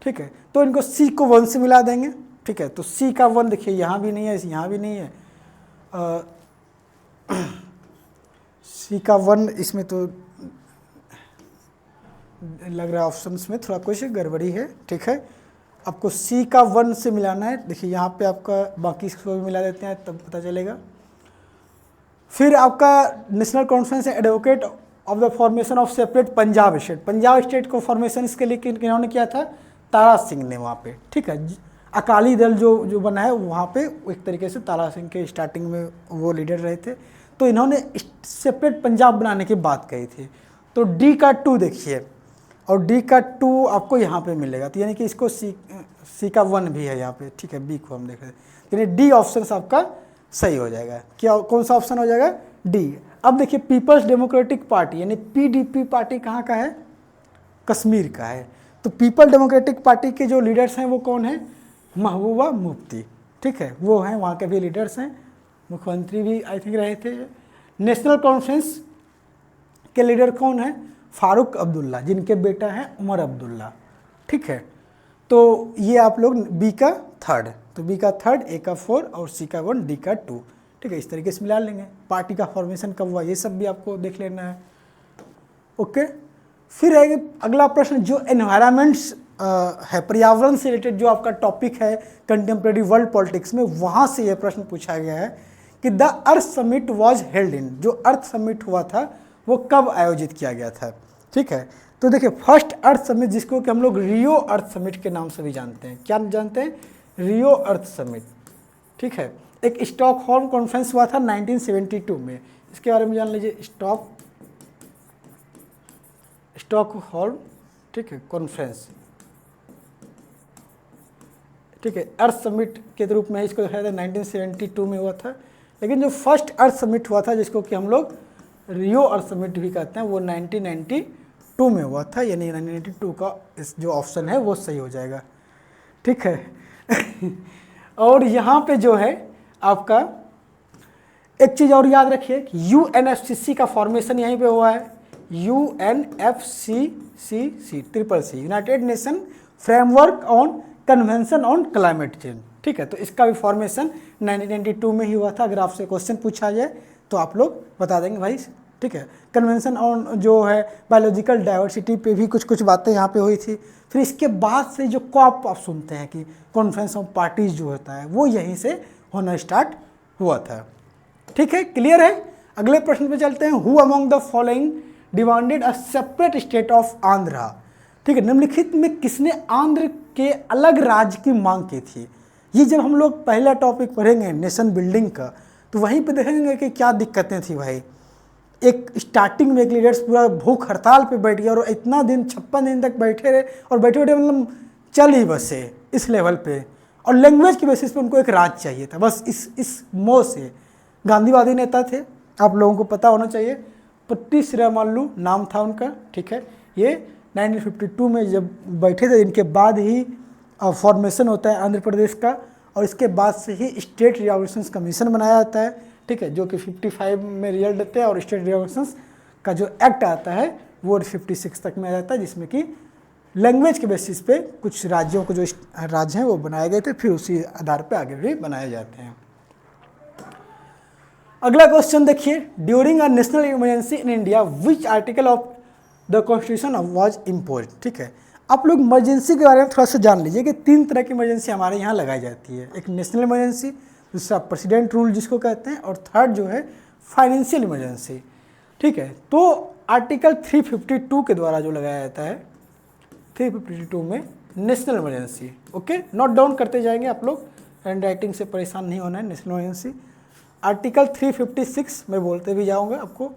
ठीक है। तो इनको C को 1 से मिला देंगे, ठीक है। तो C का 1 देखिए यहाँ भी नहीं है, यहाँ भी नहीं है, C का 1 इसमें तो लग रहा है ऑप्शंस में थोड़ा कुछ गड़बड़ी है, ठीक है। आपको C का 1 से मिलाना है, देखिए यहाँ पे आपका बाकी इसको भी मिला देते हैं तब पता चलेगा। फिर आपका नेशनल कॉन्फ्रेंस है advocate of the formation of separate Punjab state. Punjab state को फॉर्मेशन इसके लिए किन्होंने किया था? तारा सिंह ने वहाँ पे, ठीक है। अकाली दल जो बना है वहाँ पे एक तरीके से तारा सिंह के स्टार्टिंग में वो लीडर रहे थे, तो इन्होंने सेपरेट पंजाब बनाने की बात कही थी। तो D का 2 देखिए, और D का 2 आपको यहाँ पे मिलेगा, तो यानी कि इसको C का 1 भी है यहाँ पे, ठीक है। B को हम देख रहे हैं, यानी D ऑप्शन आपका सही हो जाएगा। क्या कौन सा ऑप्शन हो जाएगा? D। अब देखिए पीपल्स डेमोक्रेटिक पार्टी यानी PDP पार्टी कहाँ का है? कश्मीर का है। तो पीपल डेमोक्रेटिक पार्टी के जो लीडर्स हैं वो कौन है? महबूबा मुफ्ती, ठीक है, वो हैं, वहाँ के भी लीडर्स हैं, मुख्यमंत्री भी आई थिंक रहे थे। नेशनल कॉन्फ्रेंस के लीडर कौन है? फारूक अब्दुल्ला, जिनके बेटा हैं उमर अब्दुल्ला, ठीक है। तो ये आप लोग B का 3rd, तो B का 3rd, A का 4 और C का 1, D का 2, ठीक है। इस तरीके से मिला लेंगे। पार्टी का फॉर्मेशन कब हुआ ये सब भी आपको देख लेना है, ओके। फिर है अगला प्रश्न जो एनवायरमेंट्स है, पर्यावरण से रिलेटेड जो आपका टॉपिक है कंटेम्प्रेरी वर्ल्ड पॉलिटिक्स में, वहाँ से ये प्रश्न पूछा गया है कि the earth summit was held in, जो अर्थ समिट हुआ था वो कब आयोजित किया गया था, ठीक है। तो देखिए फर्स्ट अर्थ समिट, जिसको कि हम लोग रियो अर्थ समिट के नाम से भी जानते हैं, क्या जानते हैं? रियो अर्थ समिट, ठीक है। एक स्टॉकहोल्म कॉन्फ्रेंस हुआ था 1972 में, इसके बारे में जान लीजिए। स्टॉकहोल्म, ठीक है, कॉन्फ्रेंस, ठीक है, अर्थ समिट के रूप में इसको दिखाया था, 1972 में हुआ था। लेकिन जो फर्स्ट अर्थ समिट हुआ था, जिसको कि हम लोग रियो अर्थ समिट भी कहते हैं, वो 1992 में हुआ था, यानी 1992 का इस जो ऑप्शन है वो सही हो जाएगा, ठीक है। और यहाँ पे जो है आपका एक चीज़ और याद रखिए कि UNFCCC का फॉर्मेशन यहीं पे हुआ है। UNFCCC, triple C, United nation framework on convention on climate change, ठीक है। तो इसका भी फॉर्मेशन 1992 में ही हुआ था। अगर आपसे क्वेश्चन पूछा जाए तो आप लोग बता देंगे भाई, ठीक है। कन्वेंशन ऑन जो है बायोलॉजिकल डाइवर्सिटी पे भी कुछ बातें यहाँ पे हुई थी। फिर इसके बाद से जो कॉप आप सुनते हैं कि कॉन्फ्रेंस ऑफ पार्टीज जो होता है, वो यहीं से होना स्टार्ट हुआ था, ठीक है। क्लियर है? अगले प्रश्न पे चलते हैं। Who among the following demanded a separate state of Andhra, ठीक है। निम्नलिखित में किसने आंध्र के अलग राज्य की मांग की थी? ये जब हम लोग पहला टॉपिक पढ़ेंगे नेशन बिल्डिंग का, तो वहीं पे देखेंगे कि क्या दिक्कतें थी भाई। एक स्टार्टिंग में एक लीडर्स पूरा भूख हड़ताल पे बैठ गया और इतना दिन 56 दिन तक बैठे रहे, और बैठे बैठे मतलब चल ही बसे इस लेवल पे, और लैंग्वेज की बेसिस पे उनको एक राज चाहिए था, बस इस मोह से। गांधीवादी नेता थे, आप लोगों को पता होना चाहिए, पट्टी श्रीरामल्लू नाम था उनका, ठीक है। ये 1952 में जब बैठे थे, इनके बाद ही फॉर्मेशन होता है आंध्र प्रदेश का, और इसके बाद से ही स्टेट रिजर्वेशन कमीशन बनाया जाता है, ठीक है, जो कि 55 में रिजल्ट देते हैं, और स्टेट रिजर्वेशन का जो एक्ट आता है वो 56 तक में आ जाता है, जिसमें कि लैंग्वेज के बेसिस पे कुछ राज्यों को जो राज्य हैं वो बनाए गए थे, फिर उसी आधार पे आगे भी बनाए जाते हैं। अगला क्वेश्चन देखिए, during a national emergency in India which article of the constitution was impose. ठीक है, आप लोग इमरजेंसी के बारे में थोड़ा सा जान लीजिए कि 3 तरह की इमरजेंसी हमारे यहाँ लगाई जाती है। एक नेशनल इमरजेंसी, दूसरा प्रेसिडेंट रूल जिसको कहते हैं, और थर्ड जो है फाइनेंशियल इमरजेंसी। ठीक है, तो आर्टिकल 352 के द्वारा जो लगाया जाता है, 352 में national emergency. Okay, note down करते जाएंगे आप लोग, हैंड राइटिंग से परेशान नहीं होना है। नेशनल इमरजेंसी आर्टिकल 356 में बोलते भी जाऊंगा आपको।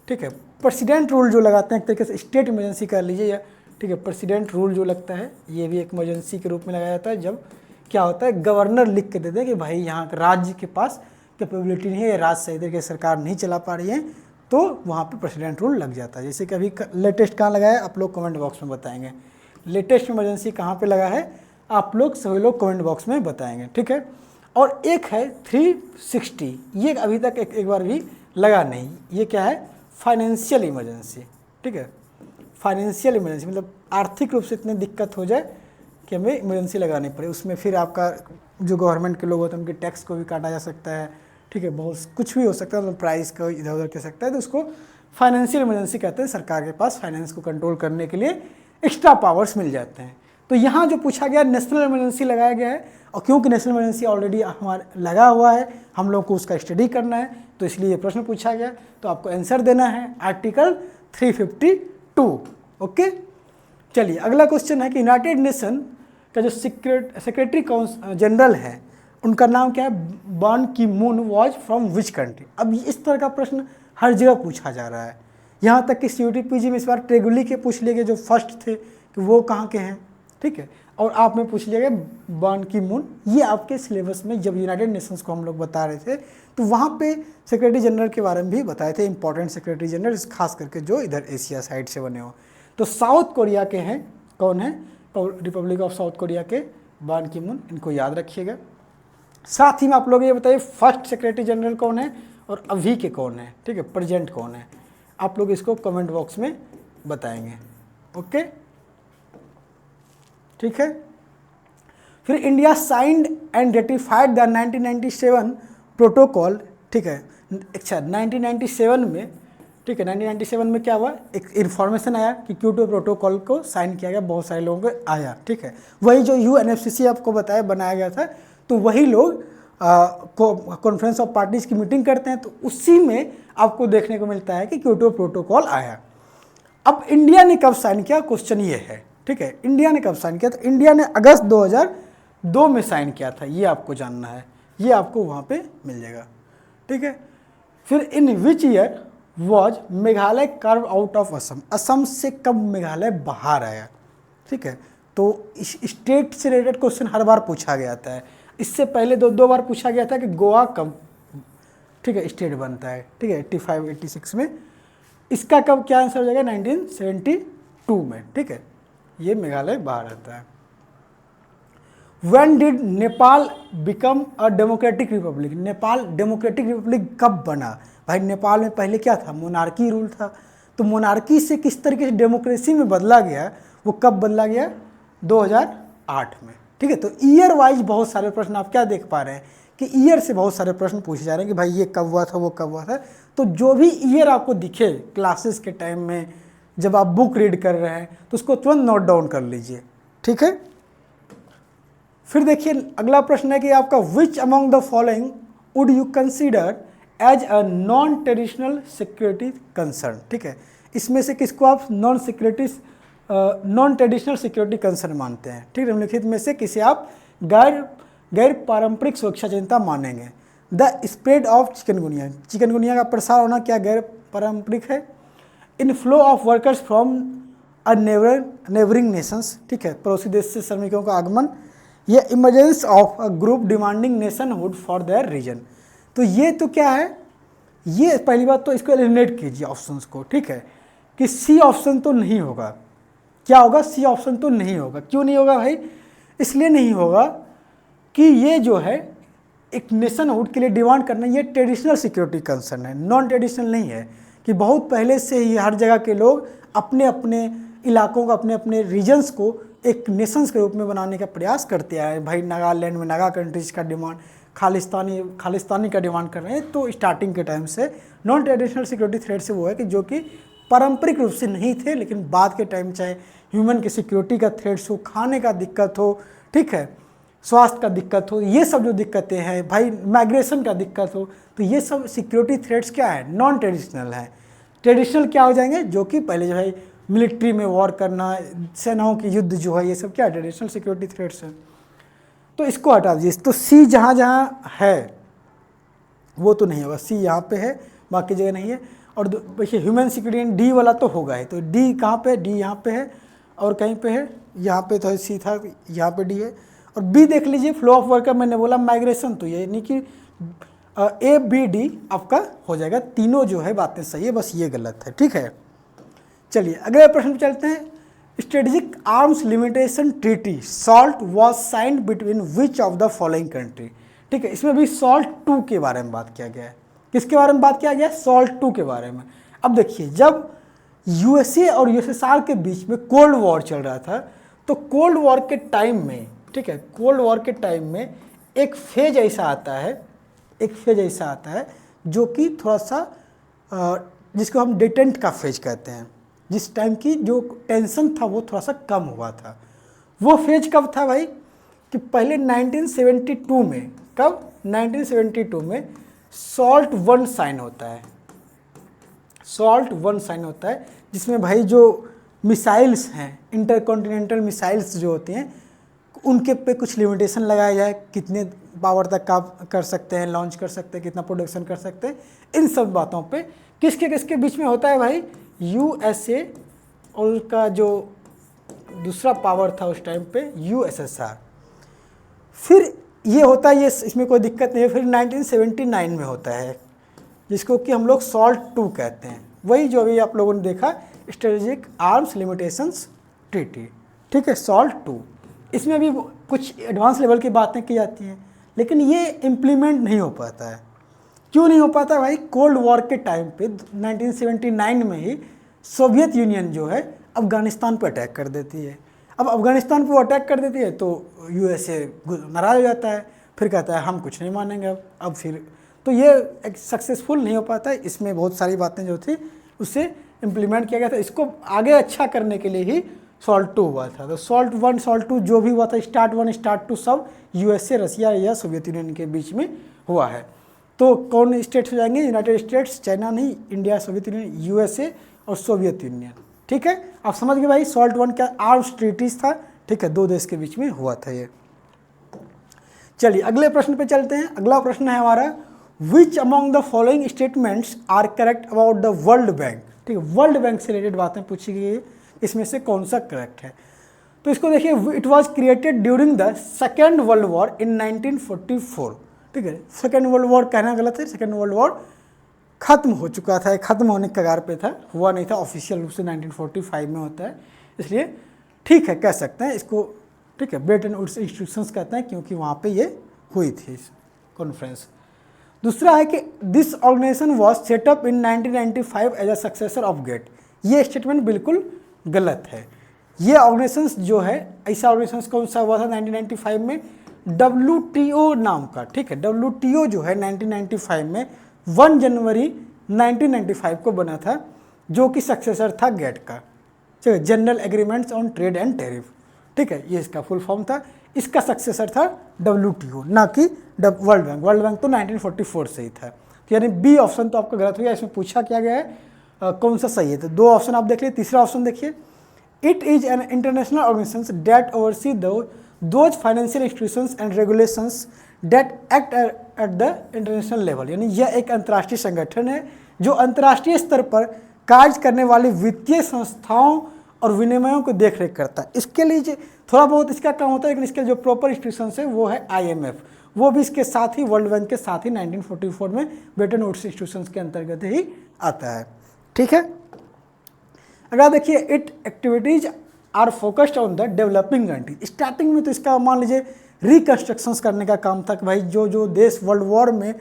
ठीक है, प्रेसिडेंट रूल जो लगाते हैं, एक तरीके से स्टेट इमरजेंसी कर लीजिए, या ठीक है प्रेसिडेंट रूल जो लगता है ये भी एक इमरजेंसी के रूप में लगाया जाता है। जब क्या होता है, गवर्नर लिख के देते हैं कि भाई यहाँ राज्य के पास कैपेबिलिटी नहीं है, ये राज्य सही तरीके से सरकार नहीं चला पा रही है, तो वहाँ पे प्रेसिडेंट रूल लग जाता है। जैसे कि अभी लेटेस्ट कहाँ लगा है, आप लोग कमेंट बॉक्स में बताएंगे। लेटेस्ट इमरजेंसी कहाँ पे लगा है, आप लोग सभी लोग कमेंट बॉक्स में बताएंगे। ठीक है, और एक है 360, ये अभी तक एक बार भी लगा नहीं। ये क्या है, फाइनेंशियल इमरजेंसी। ठीक है, फाइनेंशियल इमरजेंसी मतलब आर्थिक रूप से इतनी दिक्कत हो जाए कि हमें इमरजेंसी लगानी पड़े। उसमें फिर आपका जो गवर्नमेंट के लोग होते हैं उनके टैक्स को भी काटा जा सकता है। ठीक है, बहुत कुछ भी हो सकता है, मतलब प्राइस को इधर उधर कह सकता है, तो उसको फाइनेंशियल इमरजेंसी कहते हैं। सरकार के पास फाइनेंस को कंट्रोल करने के लिए एक्स्ट्रा पावर्स मिल जाते हैं। तो यहाँ जो पूछा गया नेशनल इमरजेंसी लगाया गया है, और क्योंकि नेशनल इमरजेंसी ऑलरेडी हमारे लगा हुआ है, हम लोग को उसका स्टडी करना है, तो इसलिए ये प्रश्न पूछा गया। तो आपको आंसर देना है आर्टिकल 352। ओके, चलिए अगला क्वेश्चन है कि यूनाइटेड नेशन का जो सेक्रेटरी जनरल है उनका नाम क्या है, बान की moon was from which country. अब इस तरह का प्रश्न हर जगह पूछा जा रहा है, यहाँ तक कि CUTPG में इस बार ट्रेगुली के पूछ लिए गए जो फर्स्ट थे कि वो कहाँ के हैं। ठीक है, और आप में पूछ लिया गया बान की मून। ये आपके सिलेबस में जब यूनाइटेड नेशंस को हम लोग बता रहे थे तो वहाँ पे सेक्रेटरी जनरल के बारे में भी बताए थे, इंपॉर्टेंट सेक्रेटरी जनरल, खास करके जो इधर एशिया साइड से बने हो। तो साउथ कोरिया के हैं, कौन है, रिपब्लिक ऑफ साउथ कोरिया के बान की मून, इनको याद रखिएगा। साथ ही में आप लोग ये बताइए फर्स्ट सेक्रेटरी जनरल कौन है और अभी के कौन है। ठीक है, प्रेजेंट कौन है, आप लोग इसको कमेंट बॉक्स में बताएंगे। ओके, ठीक है। फिर India signed and ratified the 1997 protocol. ठीक है, अच्छा 1997 में, ठीक है 1997 में क्या हुआ, एक इन्फॉर्मेशन आया कि क्योटो प्रोटोकॉल को साइन किया गया, बहुत सारे लोगों को आया। ठीक है, वही जो UNFCCC आपको बताया बनाया गया था, तो वही लोग कॉन्फ्रेंस ऑफ पार्टीज की मीटिंग करते हैं, तो उसी में आपको देखने को मिलता है कि क्योटो प्रोटोकॉल आया। अब इंडिया ने कब साइन किया, क्वेश्चन ये है। ठीक है, इंडिया ने कब साइन किया, तो इंडिया ने अगस्त 2002 में साइन किया था, ये आपको जानना है, ये आपको वहाँ पे मिल जाएगा। ठीक है, फिर in which year was Meghalaya carve out of Assam, Assam से कब मेघालय बाहर आया। ठीक है, तो स्टेट से रिलेटेड क्वेश्चन हर बार पूछा गया था। इससे पहले दो बार पूछा गया था कि गोवा कब, ठीक है, स्टेट बनता है। ठीक है, 85-86 में। इसका कब क्या आंसर हो जाएगा, 1972 में। ठीक है, ये मेघालय बाहर आता है। When did Nepal become a democratic Republic, Nepal democratic Republic कब बना। भाई नेपाल में पहले क्या था, मोनार्की रूल था, तो मोनार्की से किस तरीके से डेमोक्रेसी में बदला गया, वो कब बदला गया, 2008 में। ठीक है, तो ईयर वाइज बहुत सारे प्रश्न आप क्या देख पा रहे हैं कि ईयर से बहुत सारे प्रश्न पूछे जा रहे हैं कि भाई ये कब हुआ था, वो कब हुआ था। तो जो भी ईयर आपको दिखे क्लासेस के टाइम में जब आप बुक रीड कर रहे हैं तो उसको तुरंत नोट डाउन कर लीजिए। ठीक है, फिर देखिए अगला प्रश्न है कि आपका which among the following would you consider as a non traditional security concern. ठीक है, इसमें से किसको आप नॉन ट्रेडिशनल सिक्योरिटी कंसर्न मानते हैं। ठीक है, निम्नलिखित में से किसे आप गैर पारंपरिक सुरक्षा चिंता मानेंगे। The spread of chikungunya, chikungunya का प्रसार होना क्या गैर पारंपरिक है। Inflow of workers from a neighbouring nations, ठीक है, पड़ोसी देश से श्रमिकों का आगमन। या emergence of a group demanding nationhood for their region. तो ये तो क्या है, ये पहली बात तो इसको एलिमिनेट कीजिए ऑप्शंस को। ठीक है, कि सी ऑप्शन तो नहीं होगा, क्या होगा, सी ऑप्शन तो नहीं होगा। क्यों नहीं होगा भाई, इसलिए नहीं होगा कि ये जो है एक नेशनहुड के लिए डिमांड करना, ये ट्रेडिशनल सिक्योरिटी कंसर्न है, नॉन ट्रेडिशनल नहीं है। कि बहुत पहले से ही हर जगह के लोग अपने अपने इलाकों को, अपने अपने रीजन्स को एक नेशंस के रूप में बनाने का प्रयास करते आए। भाई नागालैंड में नागा कंट्रीज का डिमांड, खालिस्तानी का डिमांड कर रहे हैं। तो स्टार्टिंग के टाइम से नॉन ट्रेडिशनल सिक्योरिटी थ्रेट से वो है कि जो कि पारंपरिक रूप से नहीं थे, लेकिन बाद के टाइम चाहे ह्यूमन की सिक्योरिटी का थ्रेट्स हो, खाने का दिक्कत हो, ठीक है, स्वास्थ्य का दिक्कत हो, ये सब जो दिक्कतें हैं भाई, माइग्रेशन का दिक्कत हो, तो ये सब सिक्योरिटी थ्रेट्स क्या है, नॉन ट्रेडिशनल है। ट्रेडिशनल क्या हो जाएंगे, जो कि पहले जो है मिलिट्री में वॉर करना, सेनाओं की युद्ध जो है, ये सब क्या ट्रेडिशनल सिक्योरिटी थ्रेट्स हैं। तो इसको हटा दीजिए। तो सी जहाँ जहाँ है वो तो नहीं होगा, सी यहाँ पे है, बाकी जगह नहीं है। और देखिए ह्यूमन सिक्योरिटी डी वाला तो होगा ही, तो डी कहाँ पे, डी यहाँ पे है और कहीं पे है, यहाँ पे तो सी था, यहाँ पे डी है। और बी देख लीजिए, फ्लो ऑफ वर्कर, मैंने बोला माइग्रेशन, तो ये यानी कि ए बी डी आपका हो जाएगा। तीनों जो है बातें सही है, बस ये गलत है, ठीक है। चलिए अगले प्रश्न पे चलते हैं। Strategic arms limitation treaty salt was signed between which of the following country, ठीक है। इसमें भी सॉल्ट 2 के बारे में बात किया गया है। किसके बारे में बात किया गया है, सॉल्ट 2 के बारे में। अब देखिए, जब यूएसए और यूएसएसआर के बीच में कोल्ड वॉर चल रहा था, तो कोल्ड वॉर के टाइम में, ठीक है, कोल्ड वॉर के टाइम में एक फेज ऐसा आता है, एक फेज ऐसा आता है जो कि थोड़ा सा जिसको हम डिटेंट का फेज कहते हैं, जिस टाइम की जो टेंशन था वो थोड़ा सा कम हुआ था। वो फेज कब था भाई, कि पहले 1972 में, कब, 1972 में सॉल्ट 1 साइन होता है, सॉल्ट 1 साइन होता है, जिसमें भाई जो मिसाइल्स हैं, इंटरकॉन्टिनेंटल मिसाइल्स जो होती हैं, उनके पे कुछ लिमिटेशन लगाया जाए, कितने पावर तक काम कर सकते हैं, लॉन्च कर सकते हैं, कितना प्रोडक्शन कर सकते हैं, इन सब बातों पे किसके किसके बीच में होता है भाई, यूएसए और उसका जो दूसरा पावर था उस टाइम पे यूएसएसआर। फिर ये होता है, ये इसमें कोई दिक्कत नहीं है। फिर 1979 में होता है, जिसको कि हम लोग सॉल्ट 2 कहते हैं, वही जो अभी आप लोगों ने देखा स्ट्रेटेजिक आर्म्स लिमिटेशंस ट्रीटी, ठीक है, सॉल्ट 2। इसमें भी कुछ एडवांस लेवल की बातें की जाती हैं, लेकिन ये इम्प्लीमेंट नहीं हो पाता है। क्यों नहीं हो पाता भाई, कोल्ड वॉर के टाइम पे 1979 में ही सोवियत यूनियन जो है अफ़गानिस्तान पर अटैक कर देती है। अब अफ़गानिस्तान पर वो अटैक कर देती है तो यूएसए नाराज़ हो जाता है, फिर कहता है हम कुछ नहीं मानेंगे अब फिर, तो ये एक सक्सेसफुल नहीं हो पाता है। इसमें बहुत सारी बातें जो थी उससे इम्प्लीमेंट किया गया था। इसको आगे अच्छा करने के लिए ही सॉल्ट 2 हुआ था। तो सॉल्ट 1 सॉल्ट 2 जो भी हुआ था, स्टार्ट 1 स्टार्ट 2 सब यूएसए, रसिया या सोवियत यूनियन के बीच में हुआ है। तो कौन स्टेट्स हो जाएंगे, यूनाइटेड स्टेट्स, चाइना नहीं, इंडिया, सोवियत यूनियन, यूएसए और सोवियत यूनियन, ठीक है। आप समझ गए भाई, सॉल्ट 1 क्या आर्म्स ट्रीटीज था, ठीक है, 2 देश के बीच में हुआ था ये। चलिए अगले प्रश्न पे चलते हैं। अगला प्रश्न है हमारा, which among the following statements are correct about the World Bank, ठीक है, वर्ल्ड बैंक से रिलेटेड बातें पूछी गई है, इसमें से कौन सा करेक्ट है। तो इसको देखिए, it was created during the second world war in 1944, ठीक है। सेकेंड वर्ल्ड वॉर कहना गलत है, सेकेंड वर्ल्ड वॉर खत्म हो चुका था, खत्म होने के कगार पे था, हुआ नहीं था, ऑफिशियल रूप से 1945 में होता है, इसलिए ठीक है कह सकते हैं इसको, ठीक है, ब्रेटन वुड्स इंस्टीट्यूशंस कहते हैं क्योंकि वहाँ पे ये हुई थी कॉन्फ्रेंस। दूसरा है कि this organisation was set up in 1995 as a successor of GATT, ये स्टेटमेंट बिल्कुल गलत है। ये ऑर्गेनाइजेशन जो है, ऐसा ऑर्गेनाइजेशन कौन सा हुआ था 1995 में, WTO नाम का, ठीक है, WTO जो है 1995 में 1 जनवरी 1995 को बना था, जो कि सक्सेसर था गेट का, ठीक है, general agreements on trade and tariff, ठीक है, ये इसका फुल फॉर्म था। इसका सक्सेसर था WTO, ना कि वर्ल्ड बैंक। वर्ल्ड बैंक तो 1944 से ही था, तो यानी बी ऑप्शन तो आपका गलत हो गया। इसमें पूछा क्या गया है, कौन सा सही है, तो 2 ऑप्शन आप देख लीजिए। तीसरा ऑप्शन देखिए, it is an international organisation that oversee those financial institutions and regulations that act at the international level, यानी यह एक अंतर्राष्ट्रीय संगठन है जो अंतर्राष्ट्रीय स्तर पर कार्य करने वाली वित्तीय संस्थाओं और विनिमयों को देख रेख करता है। इसके लिए थोड़ा बहुत इसका काम होता है, लेकिन इसके जो प्रॉपर इंस्टीट्यूशन है वो है IMF, वो भी इसके साथ ही वर्ल्ड बैंक के साथ ही 1944 में ब्रेटन वुड्स इंस्टीट्यूशन के अंतर्गत ही आता है, ठीक है। अगर देखिए, it activities are focused on the developing country. Starting में तो इसका मान लीजिए रिकन्स्ट्रक्शंस करने का काम था कि भाई जो देश वर्ल्ड वॉर में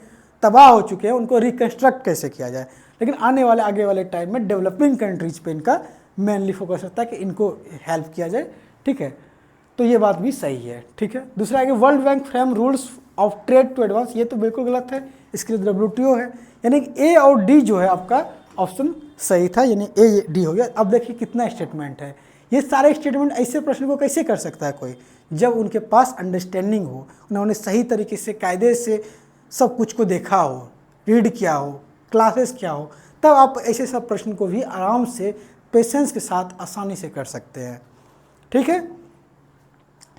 तबाह हो चुके हैं उनको रिकन्स्ट्रक्ट कैसे किया जाए, लेकिन आने वाले आगे वाले टाइम में डेवलपिंग कंट्रीज पे इनका मेनली फोकस रहता है कि इनको हेल्प किया जाए, ठीक है। तो ये बात भी सही है, ठीक है। दूसरा है कि World Bank frame rules of trade to advance, ये तो बिल्कुल गलत है, इसके लिए WTO है, यानी कि ए और डी जो है आपका ऑप्शन सही था, यानी ए डी हो गया। अब देखिए कितना स्टेटमेंट है, ये सारे स्टेटमेंट ऐसे प्रश्न को कैसे कर सकता है कोई, जब उनके पास अंडरस्टैंडिंग हो, उन्होंने सही तरीके से कायदे से सब कुछ को देखा हो, रीड किया हो, क्लासेस किया हो, तब आप ऐसे सब प्रश्न को भी आराम से पेशेंस के साथ आसानी से कर सकते हैं, ठीक है।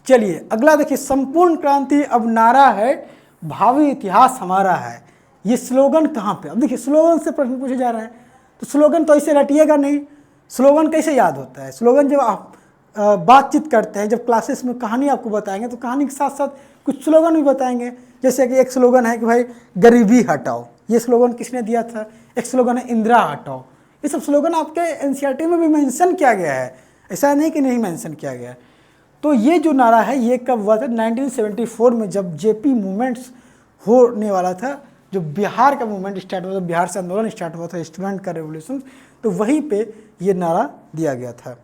चलिए अगला देखिए, संपूर्ण क्रांति अब नारा है, भावी इतिहास हमारा है। ये स्लोगन कहाँ पे, अब देखिए स्लोगन से प्रश्न पूछे जा रहे हैं, तो स्लोगन तो ऐसे रटिएगा नहीं, स्लोगन कैसे याद होता है। स्लोगन जब आप बातचीत करते हैं, जब क्लासेस में कहानी आपको बताएंगे तो कहानी के साथ साथ कुछ स्लोगन भी बताएंगे। जैसे कि एक स्लोगन है कि भाई गरीबी हटाओ, ये स्लोगन किसने दिया था। एक स्लोगन है इंदिरा हटाओ। ये सब स्लोगन आपके एनसीईआरटी में भी मेंशन किया गया है, ऐसा नहीं कि नहीं मेंशन किया गया है। तो ये जो नारा है ये कब हुआ था, 1974 में, जब जेपी मूवमेंट्स होने वाला था, जो बिहार का मूवमेंट स्टार्ट हुआ था, बिहार से आंदोलन स्टार्ट हुआ था, स्टूडेंट का रेवोल्यूशन, तो वहीं पे ये नारा दिया गया था।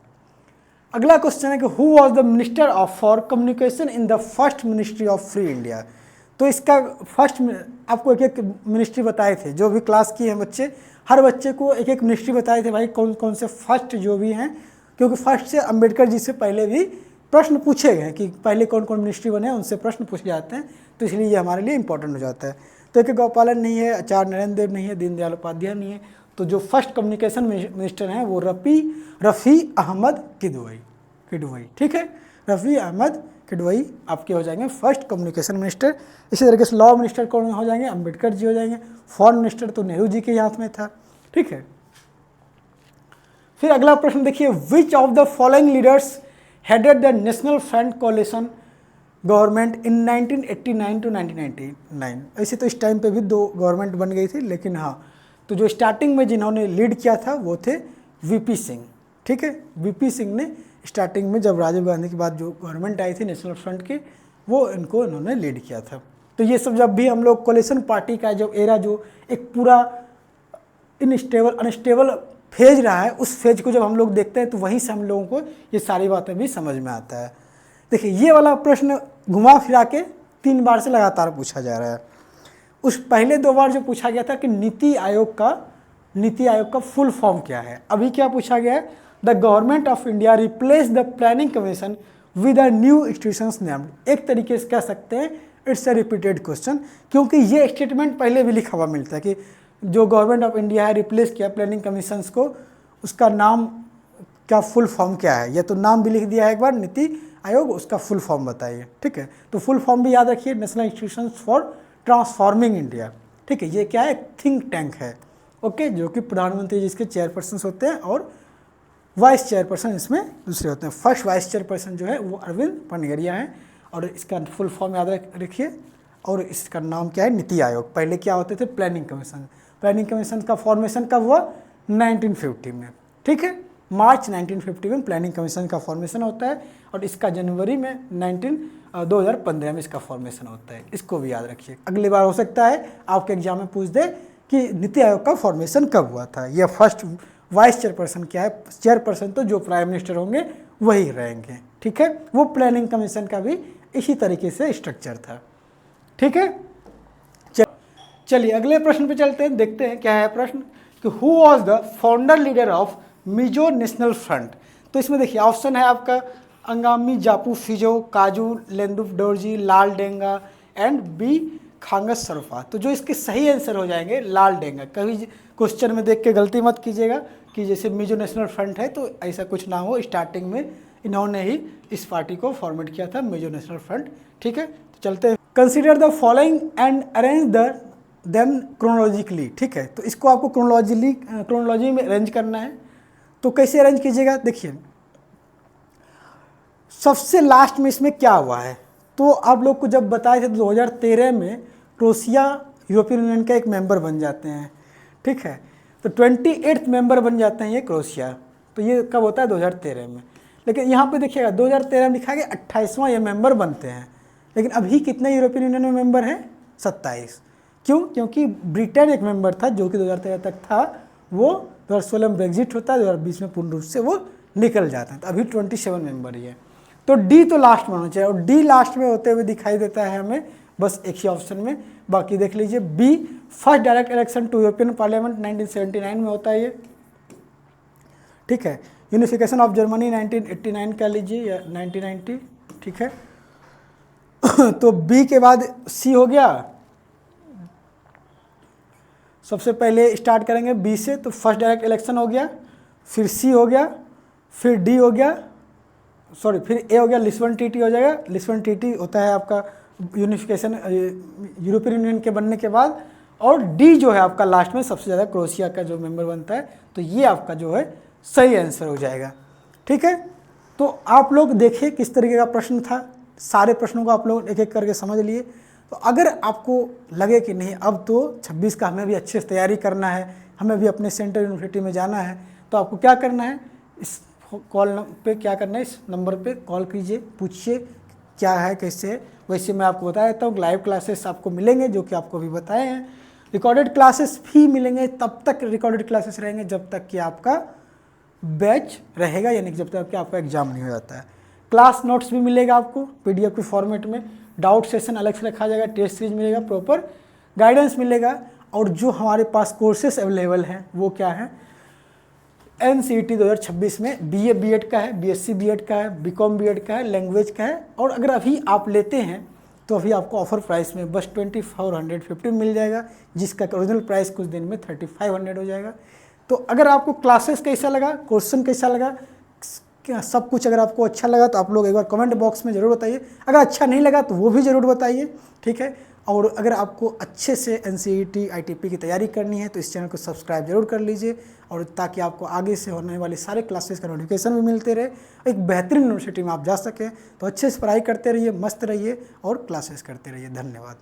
अगला क्वेश्चन है कि who was the minister of for communication in the first ministry of free India. तो इसका फर्स्ट आपको एक एक मिनिस्ट्री बताए थे, जो भी क्लास किए हैं बच्चे, हर बच्चे को एक एक मिनिस्ट्री बताए थे भाई, कौन कौन से फर्स्ट जो भी हैं, क्योंकि फर्स्ट से अंबेडकर जी से पहले भी प्रश्न पूछे गए कि पहले कौन कौन मिनिस्ट्री बने, उनसे प्रश्न पूछे जाते हैं, तो इसलिए ये हमारे लिए इंपॉर्टेंट हो जाता है। तो एक गोपालन नहीं है, आचार्य नरेंद्र देव नहीं है, दीनदयाल उपाध्याय नहीं है, तो जो फर्स्ट कम्युनिकेशन मिनिस्टर हैं वो रफ़ी अहमद किदवई, ठीक है। रफ़ी अहमद किदवई आपके हो जाएंगे फर्स्ट कम्युनिकेशन मिनिस्टर। इसी तरीके से लॉ मिनिस्टर कौन हो जाएंगे, अंबेडकर जी हो जाएंगे। फॉरेन मिनिस्टर तो नेहरू जी के हाथ में था, ठीक है। फिर अगला प्रश्न देखिए, विच of the following leaders headed the national front कोalition government in 1989 to 1999। ऐसे तो इस टाइम पे भी दो गवर्नमेंट बन गई थी, लेकिन हाँ, तो जो स्टार्टिंग में जिन्होंने लीड किया था वो थे वीपी सिंह, ठीक है। वीपी सिंह ने स्टार्टिंग में, जब राजीव गांधी के बाद जो गवर्नमेंट आई थी नेशनल फ्रंट की, वो इन्होंने लीड किया था। तो ये सब जब भी हम लोग कोalition पार्टी का जो एरा, जो एक पूरा अनस्टेबल फेज रहा है, उस फेज को जब हम लोग देखते हैं तो वहीं से हम लोगों को ये सारी बातें भी समझ में आता है। देखिए ये वाला प्रश्न घुमा फिरा के 3 बार से लगातार पूछा जा रहा है। उस पहले 2 बार जो पूछा गया था कि नीति आयोग का फुल फॉर्म क्या है, अभी क्या पूछा गया है, the government of India replace the planning commission with a new institutions named. एक तरीके से कह सकते हैं इट्स अ रिपीटेड क्वेश्चन, क्योंकि ये स्टेटमेंट पहले भी लिखा हुआ मिलता है कि जो गवर्नमेंट ऑफ इंडिया है रिप्लेस किया प्लानिंग कमीशंस को, उसका नाम का फुल फॉर्म क्या है। ये तो नाम भी लिख दिया है एक बार, नीति आयोग, उसका फुल फॉर्म बताइए, ठीक है। तो फुल फॉर्म भी याद रखिए, national institutions for transforming India, ठीक है। ये क्या है, थिंक टैंक है, ओके, जो कि प्रधानमंत्री जिसके चेयरपर्सन होते हैं और वाइस चेयरपर्सन इसमें दूसरे होते हैं। फर्स्ट वाइस चेयरपर्सन जो है वो अरविंद पनगरिया है, और इसका फुल फॉर्म याद रखिए, और इसका नाम क्या है, नीति आयोग। पहले क्या होते थे, प्लानिंग कमीशन। प्लानिंग कमीशन का फॉर्मेशन कब हुआ, 1950 में, ठीक है। मार्च 1950 में प्लानिंग कमीशन का फॉर्मेशन होता है, और इसका जनवरी में 2015 में इसका फॉर्मेशन होता है। इसको भी याद रखिए, अगली बार हो सकता है आपके एग्जाम में पूछ दे कि नीति आयोग का फॉर्मेशन कब हुआ था। यह फर्स्ट वाइस चेयरपर्सन क्या है, चेयरपर्सन तो जो प्राइम मिनिस्टर होंगे वही रहेंगे, ठीक है। वो प्लानिंग कमीशन का भी इसी तरीके से स्ट्रक्चर था, ठीक है। चलिए अगले प्रश्न पे चलते हैं, देखते हैं क्या है प्रश्न कि who was the founder leader of Mizo national front. तो इसमें देखिए ऑप्शन है आपका अंगामी जापू फिजो, काजू लेंदुफ डोरजी, लाल डेंगा एंड बी खांगस सरफा। तो जो इसके सही आंसर हो जाएंगे लाल डेंगा। कभी क्वेश्चन में देख के गलती मत कीजिएगा कि जैसे मिजो नेशनल फ्रंट है तो ऐसा कुछ ना हो, स्टार्टिंग में इन्होंने ही इस पार्टी को फॉर्मेट किया था, मिजो नेशनल फ्रंट, ठीक है। तो चलते हैं, consider the following and arrange them chronologically, ठीक है। तो इसको आपको क्रोनोलॉजी में अरेंज करना है। तो कैसे अरेंज कीजिएगा, देखिए सबसे लास्ट में इसमें क्या हुआ है, तो आप लोग को जब बताए थे 2013 में क्रोएशिया यूरोपियन यूनियन का एक मेंबर बन जाते हैं, ठीक है। तो 28th मेंबर बन जाते हैं ये क्रोएशिया। तो ये कब होता है, 2013 में। लेकिन यहाँ पे देखिएगा 2013 में लिखा गया 28वां ये मेंबर बनते हैं, लेकिन अभी कितने यूरोपियन यूनियन में मेंबर हैं, 27। क्यों, क्योंकि ब्रिटेन एक मेंबर था जो कि 2013 तक था, वो 2016 में ब्रेग्जिट होता है, 2020 में पूर्ण रूप से वो निकल जाता है। तो अभी 27 मेंबर ही है। तो डी तो लास्ट में होना चाहिए, और डी लास्ट में होते हुए दिखाई देता है हमें बस एक ही ऑप्शन में। बाकी देख लीजिए B, first direct election to European Parliament 1979 में होता है ये, ठीक है। यूनिफिकेशन ऑफ जर्मनी 1989 कह लीजिए या 1990, ठीक है। तो बी के बाद सी हो गया, सबसे पहले स्टार्ट करेंगे बी से, तो फर्स्ट डायरेक्ट इलेक्शन हो गया, फिर सी हो गया, फिर डी हो गया, सॉरी फिर ए हो गया, लिस्बन ट्रीटी हो जाएगा। लिस्बन ट्रीटी होता है आपका यूनिफिकेशन यूरोपियन यूनियन के बनने के बाद, और डी जो है आपका लास्ट में सबसे ज़्यादा क्रोएशिया का जो मेंबर बनता है। तो ये आपका जो है सही आंसर हो जाएगा, ठीक है। तो आप लोग देखिए किस तरीके का प्रश्न था, सारे प्रश्नों को आप लोग एक एक करके समझ लिए। तो अगर आपको लगे कि नहीं अब तो 26 का हमें भी अच्छे से तैयारी करना है, हमें भी अपने सेंटर यूनिवर्सिटी में जाना है, तो आपको क्या करना है, इस कॉल पे क्या करना है, इस नंबर पे कॉल कीजिए, पूछिए क्या है कैसे है। वैसे मैं आपको बता देता हूँ लाइव क्लासेस आपको मिलेंगे जो कि आपको अभी बताए हैं, रिकॉर्डेड क्लासेस भी मिलेंगे, तब तक रिकॉर्डेड क्लासेस रहेंगे जब तक कि आपका बैच रहेगा, यानी कि जब तक कि आपका एग्जाम नहीं हो जाता है। क्लास नोट्स भी मिलेगा आपको पीडीएफ के फॉर्मेट में, डाउट सेशन अलग से रखा जाएगा, टेस्ट सीरीज मिलेगा, प्रॉपर गाइडेंस मिलेगा। और जो हमारे पास कोर्सेस अवेलेबल हैं वो क्या है, NCET 2026 में BA BEd का है, BSc BEd का है, BCom BEd का है, लैंग्वेज का है। और अगर अभी आप लेते हैं तो अभी आपको ऑफर प्राइस में बस 2450 मिल जाएगा, जिसका ओरिजिनल प्राइस कुछ दिन में 3500 हो जाएगा। तो अगर आपको क्लासेस कैसा लगा, क्वेश्चन कैसा लगा, क्या सब कुछ अगर आपको अच्छा लगा तो आप लोग एक बार कमेंट बॉक्स में ज़रूर बताइए। अगर अच्छा नहीं लगा तो वो भी ज़रूर बताइए, ठीक है। और अगर आपको अच्छे से NCET ITP की तैयारी करनी है तो इस चैनल को सब्सक्राइब जरूर कर लीजिए, और ताकि आपको आगे से होने वाले सारे क्लासेस का नोटिफिकेशन भी मिलते रहे, एक बेहतरीन यूनिवर्सिटी में आप जा सकें। तो अच्छे से पढ़ाई करते रहिए, मस्त रहिए और क्लासेस करते रहिए। धन्यवाद।